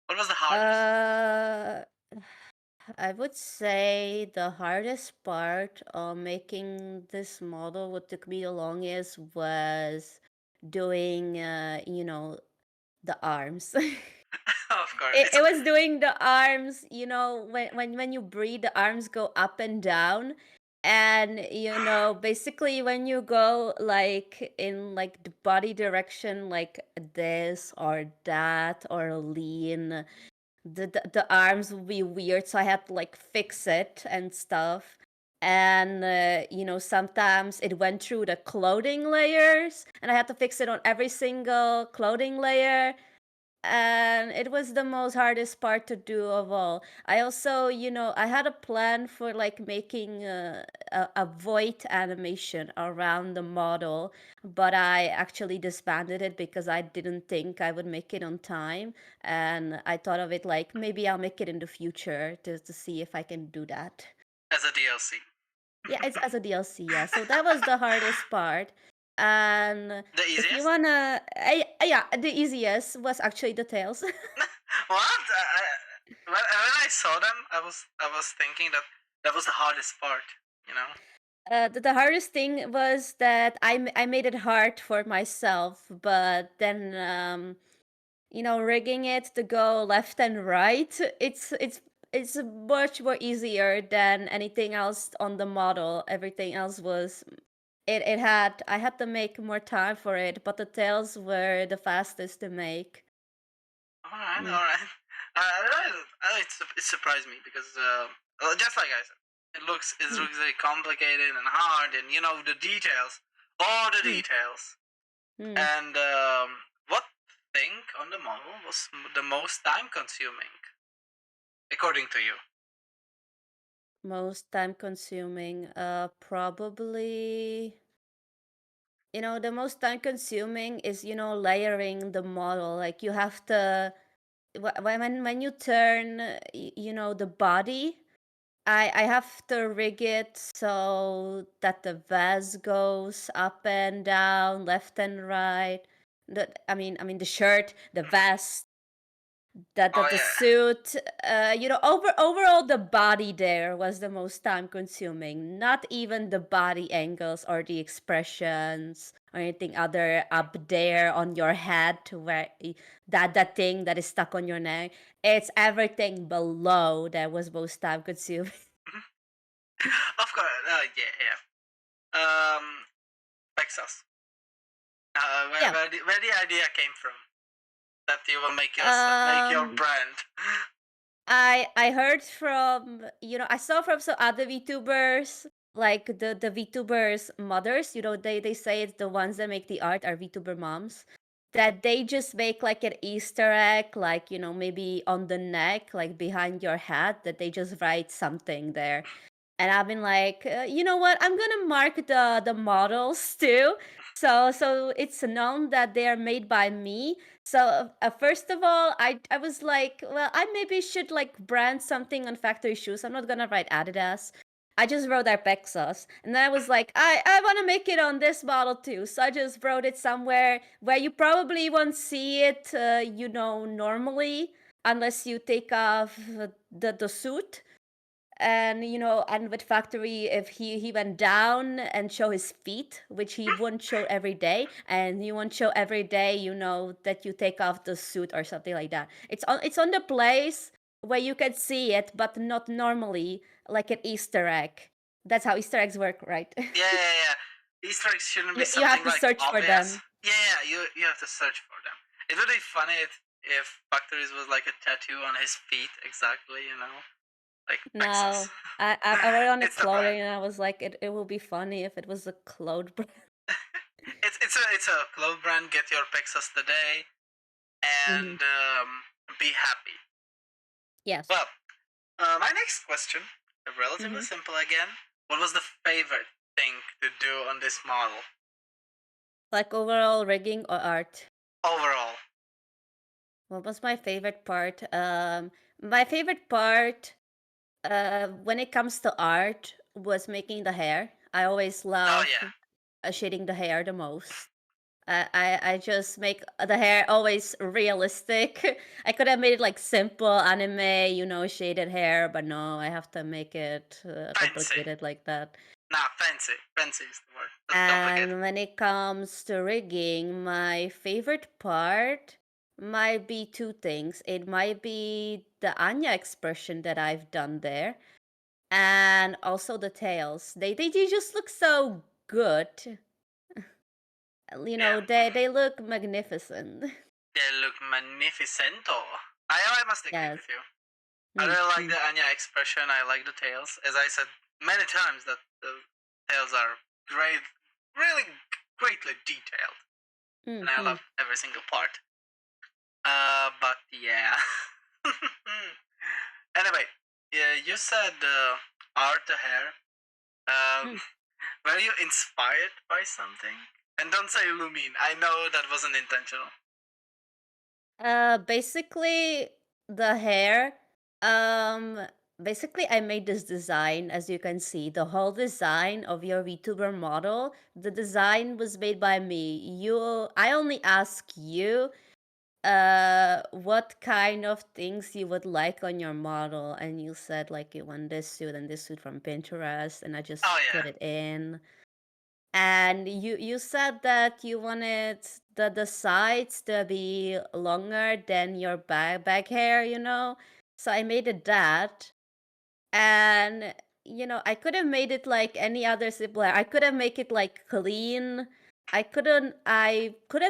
E: What was the hardest?
G: Uh, I would say the hardest part of making this model, what took me the longest, was doing, the arms.
E: Of course,
G: it,
E: it's
G: it was doing the arms, when you breathe, the arms go up and down. And basically when you go like in like the body direction, like this or that or lean, the arms will be weird, so I had to like fix it and stuff. And sometimes it went through the clothing layers and I had to fix it on every single clothing layer, and it was the most hardest part to do of all. I also, I had a plan for like making a void animation around the model, but I actually disbanded it because I didn't think I would make it on time. And I thought of it like maybe I'll make it in the future to see if I can do that.
E: as a DLC.
G: Yeah, it's as a DLC, yeah. So that was the hardest part. And
E: The
G: if you
E: easiest?
G: wanna, yeah, the easiest was actually the tails.
E: What? When I saw them, I was thinking that that was the hardest part. You know.
G: The hardest thing was that I made it hard for myself, but then rigging it to go left and right, it's much more easier than anything else on the model. Everything else was it had I had to make more time for it, but the tails were the fastest to make.
E: All right,
G: Mm.
E: all right. It surprised me because just like I said, it
G: Mm.
E: looks very complicated and hard, and the details, all the
G: Mm.
E: details.
G: Mm.
E: And what thing on the model was the most time consuming, according to you?
G: Most time consuming, probably. The most time consuming is, layering the model. Like you have to when you turn, the body, I have to rig it so that the vest goes up and down, left and right. I mean the shirt, the vest, that
E: Oh
G: that the
E: yeah.
G: suit, overall the body there was the most time consuming, not even the body angles or the expressions or anything other up there on your head to where that thing that is stuck on your neck. It's everything below that was most time consuming.
E: Of course. Yeah, yeah. Texas. Where,
G: Yeah.
E: where the idea came from that you will make your
G: um
E: brand?
G: I heard from, I saw from some other VTubers, like the VTubers mothers, they say it's the ones that make the art are VTuber moms, that they just make like an Easter egg, like, maybe on the neck, like behind your head, that they just write something there. And I've been like, you know what? I'm gonna mark the models too, so it's known that they are made by me. So first of all, I was like, well, I maybe should like brand something on factory shoes. I'm not gonna write Adidas. I just wrote Arpexos, and then I was like, I want to make it on this model too. So I just wrote it somewhere where you probably won't see it, normally, unless you take off the suit. And and with factory, if he went down and show his feet, which he wouldn't show every day, and he won't show every day, that you take off the suit or something like that. It's on the place where you can see it, but not normally, like an Easter egg. That's how Easter eggs work, right?
E: Yeah, yeah, yeah. Easter eggs shouldn't be
G: You have
E: something
G: to
E: like
G: search for
E: obvious.
G: them.
E: Yeah, yeah, you have to search for them. It would be funny if Factories was like a tattoo on his feet, exactly. Like Texas.
G: No, I wrote on the
E: It's the brand.
G: clothing, and I was like, it will be funny if it was a clothes brand.
E: It's a clothes brand. Get your Texas today and be happy.
G: Yes.
E: Well, my next question, relatively
G: Mhm.
E: simple again. What was the favorite thing to do on this model
G: Like overall rigging or art?
E: overall?
G: What was my favorite part? My favorite part, when it comes to art, was making the hair. I always
E: Oh
G: love
E: yeah.
G: shading the hair the most. I just make the hair always realistic. I could have made it like simple anime, you know, shaded hair, but no, I have to make it
E: Fancy.
G: complicated like that.
E: Nah, fancy. Fancy is the word. That's
G: And
E: complicated.
G: when it comes to rigging, my favorite part might be two things. It might be the Anya expression that I've done there, and also the tails. They just look so good. You know,
E: Yeah.
G: they look magnificent.
E: They look magnificento. I must agree
G: Yes.
E: with you. I really like
G: Mm.
E: the Anya expression. I like the tails. As I said many times, that the tails are great, really greatly detailed, and I
G: Mhm.
E: love every single part. But yeah. Anyway, yeah, you said art the hair.
G: Mm.
E: Were you inspired by something? And don't say Lumine. I know that wasn't intentional.
G: Basically the hair, um, basically I made this design, as you can see, the whole design of your VTuber model, the design was made by me. I only ask you, what kind of things you would like on your model, and you said like you want this suit and this suit from Pinterest, and I just
E: Oh
G: put
E: yeah.
G: it in. And you said that you wanted the sides to be longer than your back hair, you know? So I made it that. And you know, I could have made it like any other simple hair. I could have make it like clean. I couldn't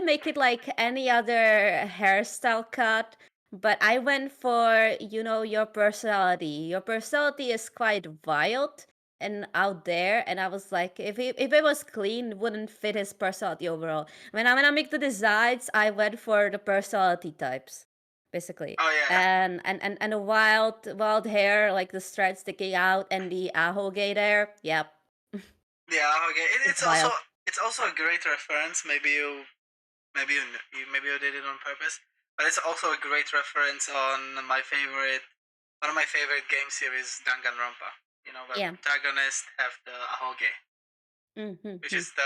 G: make it like any other hairstyle cut, but I went for, you know, your personality. Your personality is quite wild and out there, and I was like, if it was clean, it wouldn't fit his personality overall. When I make the designs, I went for the personality types, basically.
E: Oh yeah.
G: And a wild hair, like the stripes sticking out, and the ahoge there. Yep.
E: Yeah. Okay.
G: It's wild.
E: It's also a great reference. Maybe you did it on purpose, but it's also a great reference on one of my favorite game series, Danganronpa. You know, where
G: Yeah.
E: protagonists have the ahoge,
G: Mm-hmm.
E: which is the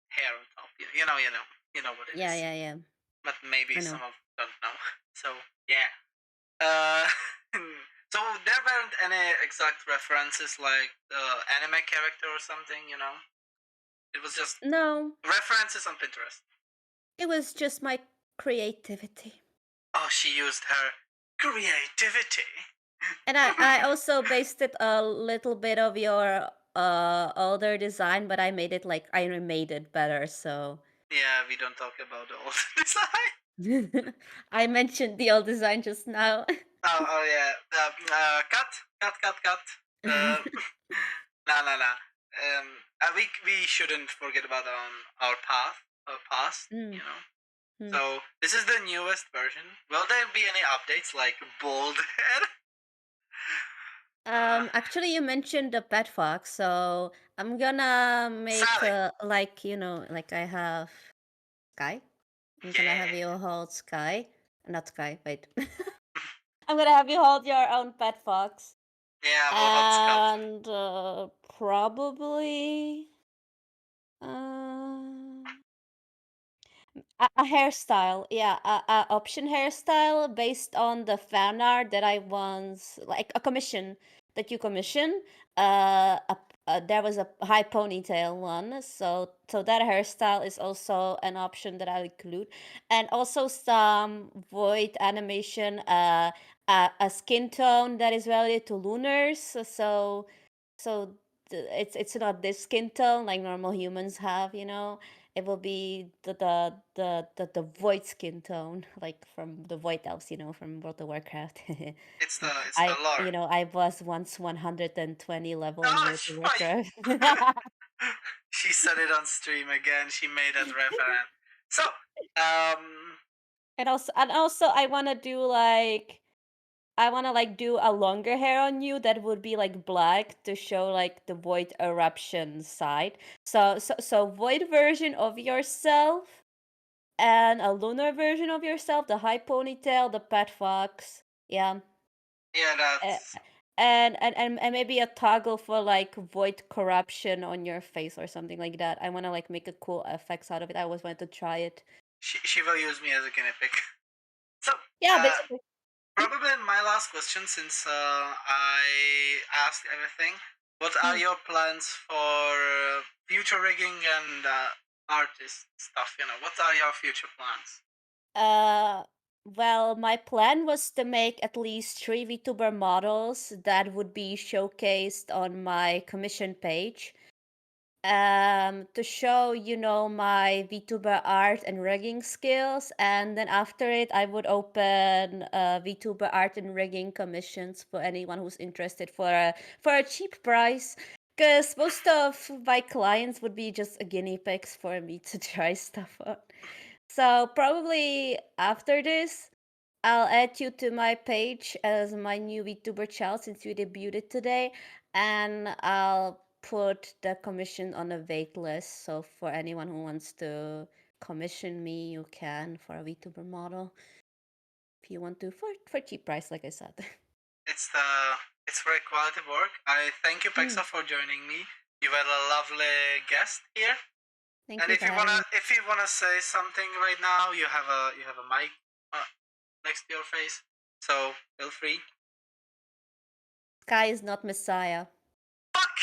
E: hair on top. You know what it is.
G: Yeah.
E: But maybe
G: I know.
E: some of don't know. So yeah. Uh, so there weren't any exact references like the anime character or something. You know, it was just
G: No,
E: references on Pinterest.
G: it was just my creativity.
E: Oh, she used her creativity.
G: And I also based it a little bit of your older design, but I made it like I remade it better, so
E: Yeah, we don't talk about the old design.
G: I mentioned the old design just now.
E: Oh yeah. Cut. Uh, no. We shouldn't forget about our past.
G: Mm.
E: You know.
G: Mm.
E: So this is the newest version. Will there be any updates like bald hair?
G: Actually, you mentioned the pet fox, so I'm gonna make
E: Sally.
G: like, you know, like I have Sky. I'm gonna have you hold Sky, not Sky. Wait, I'm gonna have you hold your own pet fox,
E: Yeah, well, hot sculpt.
G: and probably uh, a hairstyle. Yeah, a option hairstyle based on the fan art that I once, like a commission that you commission. There was a high ponytail one, so that hairstyle is also an option that I include, and also some void animation. A skin tone that is related to lunars. So it's not this skin tone like normal humans have, you know. It will be the void skin tone, like from the Void Elves, you know, from World of Warcraft.
E: It's the
G: I,
E: lore.
G: you know, I was once 120 level in
E: Oh,
G: World of Warcraft.
E: she said it on stream again. She made that reference. So,
G: And also I wanna do like do a longer hair on you that would be like black to show like the void eruption side. So void version of yourself and a lunar version of yourself, the high ponytail, the pet fox. Yeah.
E: yeah,
G: Uh,
E: that's
G: and maybe a toggle for like void corruption on your face or something like that. I want to like make a cool effects out of it. I always wanted to try it.
E: She will use me as a guinea pig. So,
G: Yeah, basically.
E: probably my last question, since I asked everything. What are your plans for future rigging and artist stuff? What are your future plans?
G: Well, my plan was to make at least 3 VTuber models that would be showcased on my commission page. To show, my VTuber art and rigging skills, and then after it, I would open VTuber art and rigging commissions for anyone who's interested for a cheap price. Because most of my clients would be just guinea pigs for me to try stuff on. So probably after this, I'll add you to my page as my new VTuber child since you debuted today, and I'll put the commission on a wait list. So for anyone who wants to commission me, you can for a VTuber model. If you want to for cheap price, like I said.
E: It's very quality work. I thank you, Pexa, for joining me. You were a lovely guest here.
G: Thank
E: And
G: you
E: if
G: for
E: you
G: having me.
E: wanna say something right now, you have a mic next to your face, so feel free.
G: Sky is not Messiah.
E: Fuck.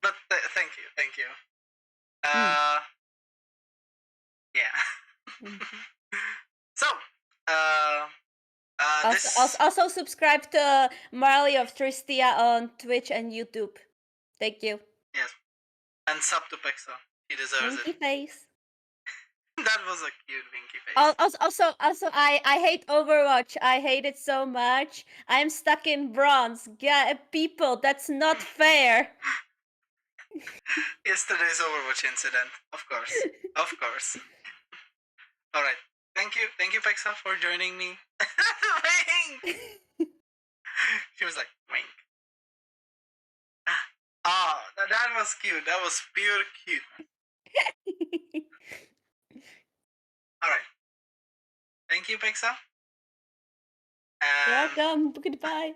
E: But thank you. Yeah. So,
G: Also subscribe to Marley of Tristia on Twitch and YouTube. Thank you.
E: Yes, and sub to Pexa. He deserves
G: Winky
E: it.
G: face.
E: That was a cute winky face.
G: Also, I hate Overwatch. I hate it so much. I'm stuck in bronze. People, that's not fair.
E: Yesterday's Overwatch incident, of course. All right, thank you, Pexa, for joining me. Wink. She was like wink. That was cute. That was pure cute. All right. Thank you, Pexa.
G: Welcome. Goodbye.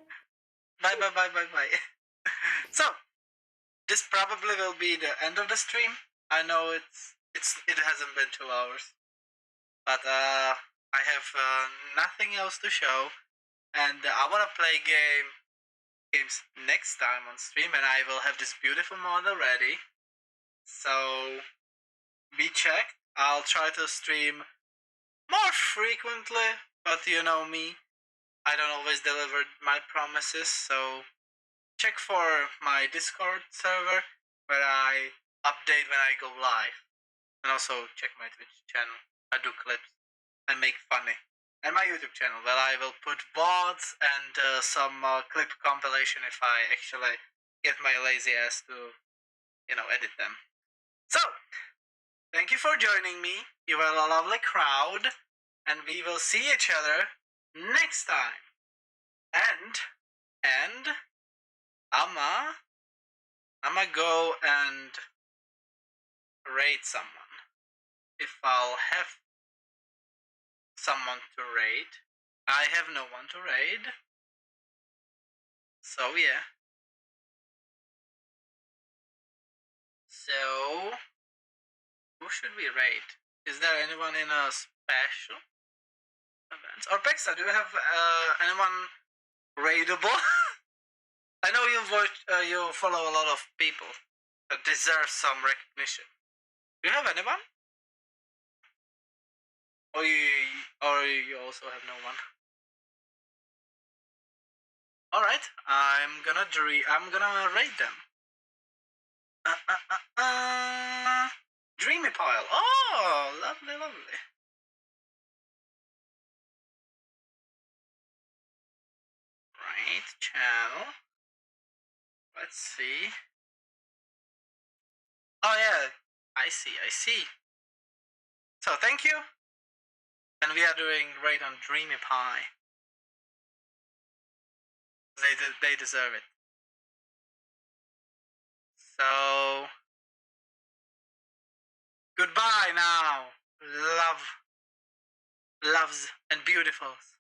E: Bye. So, this probably will be the end of the stream. I know it hasn't been 2 hours, but I have nothing else to show, and I wanna play games next time on stream, and I will have this beautiful model ready. So be checked. I'll try to stream more frequently, but you know me, I don't always deliver my promises, so check for my Discord server where I update when I go live. And also check my Twitch channel. I do clips. I make funny. And my YouTube channel where I will put VODs and some clip compilation if I actually get my lazy ass to, edit them. So, thank you for joining me. You were a lovely crowd. And we will see each other next time. And I'ma go and raid someone. If I'll have someone to raid. I have no one to raid. So yeah. So who should we raid? Is there anyone in a special events? Or Pexa, do you have anyone raidable? I know you follow a lot of people that deserve some recognition. Do you have anyone? Or you also have no one? All right, I'm gonna raid them. Dreamy Pile. Oh, lovely. Right, channel. Let's see. Oh yeah, I see. So thank you. And we are doing great on Dreamy Pie. They deserve it. So goodbye now, loves and beautifuls.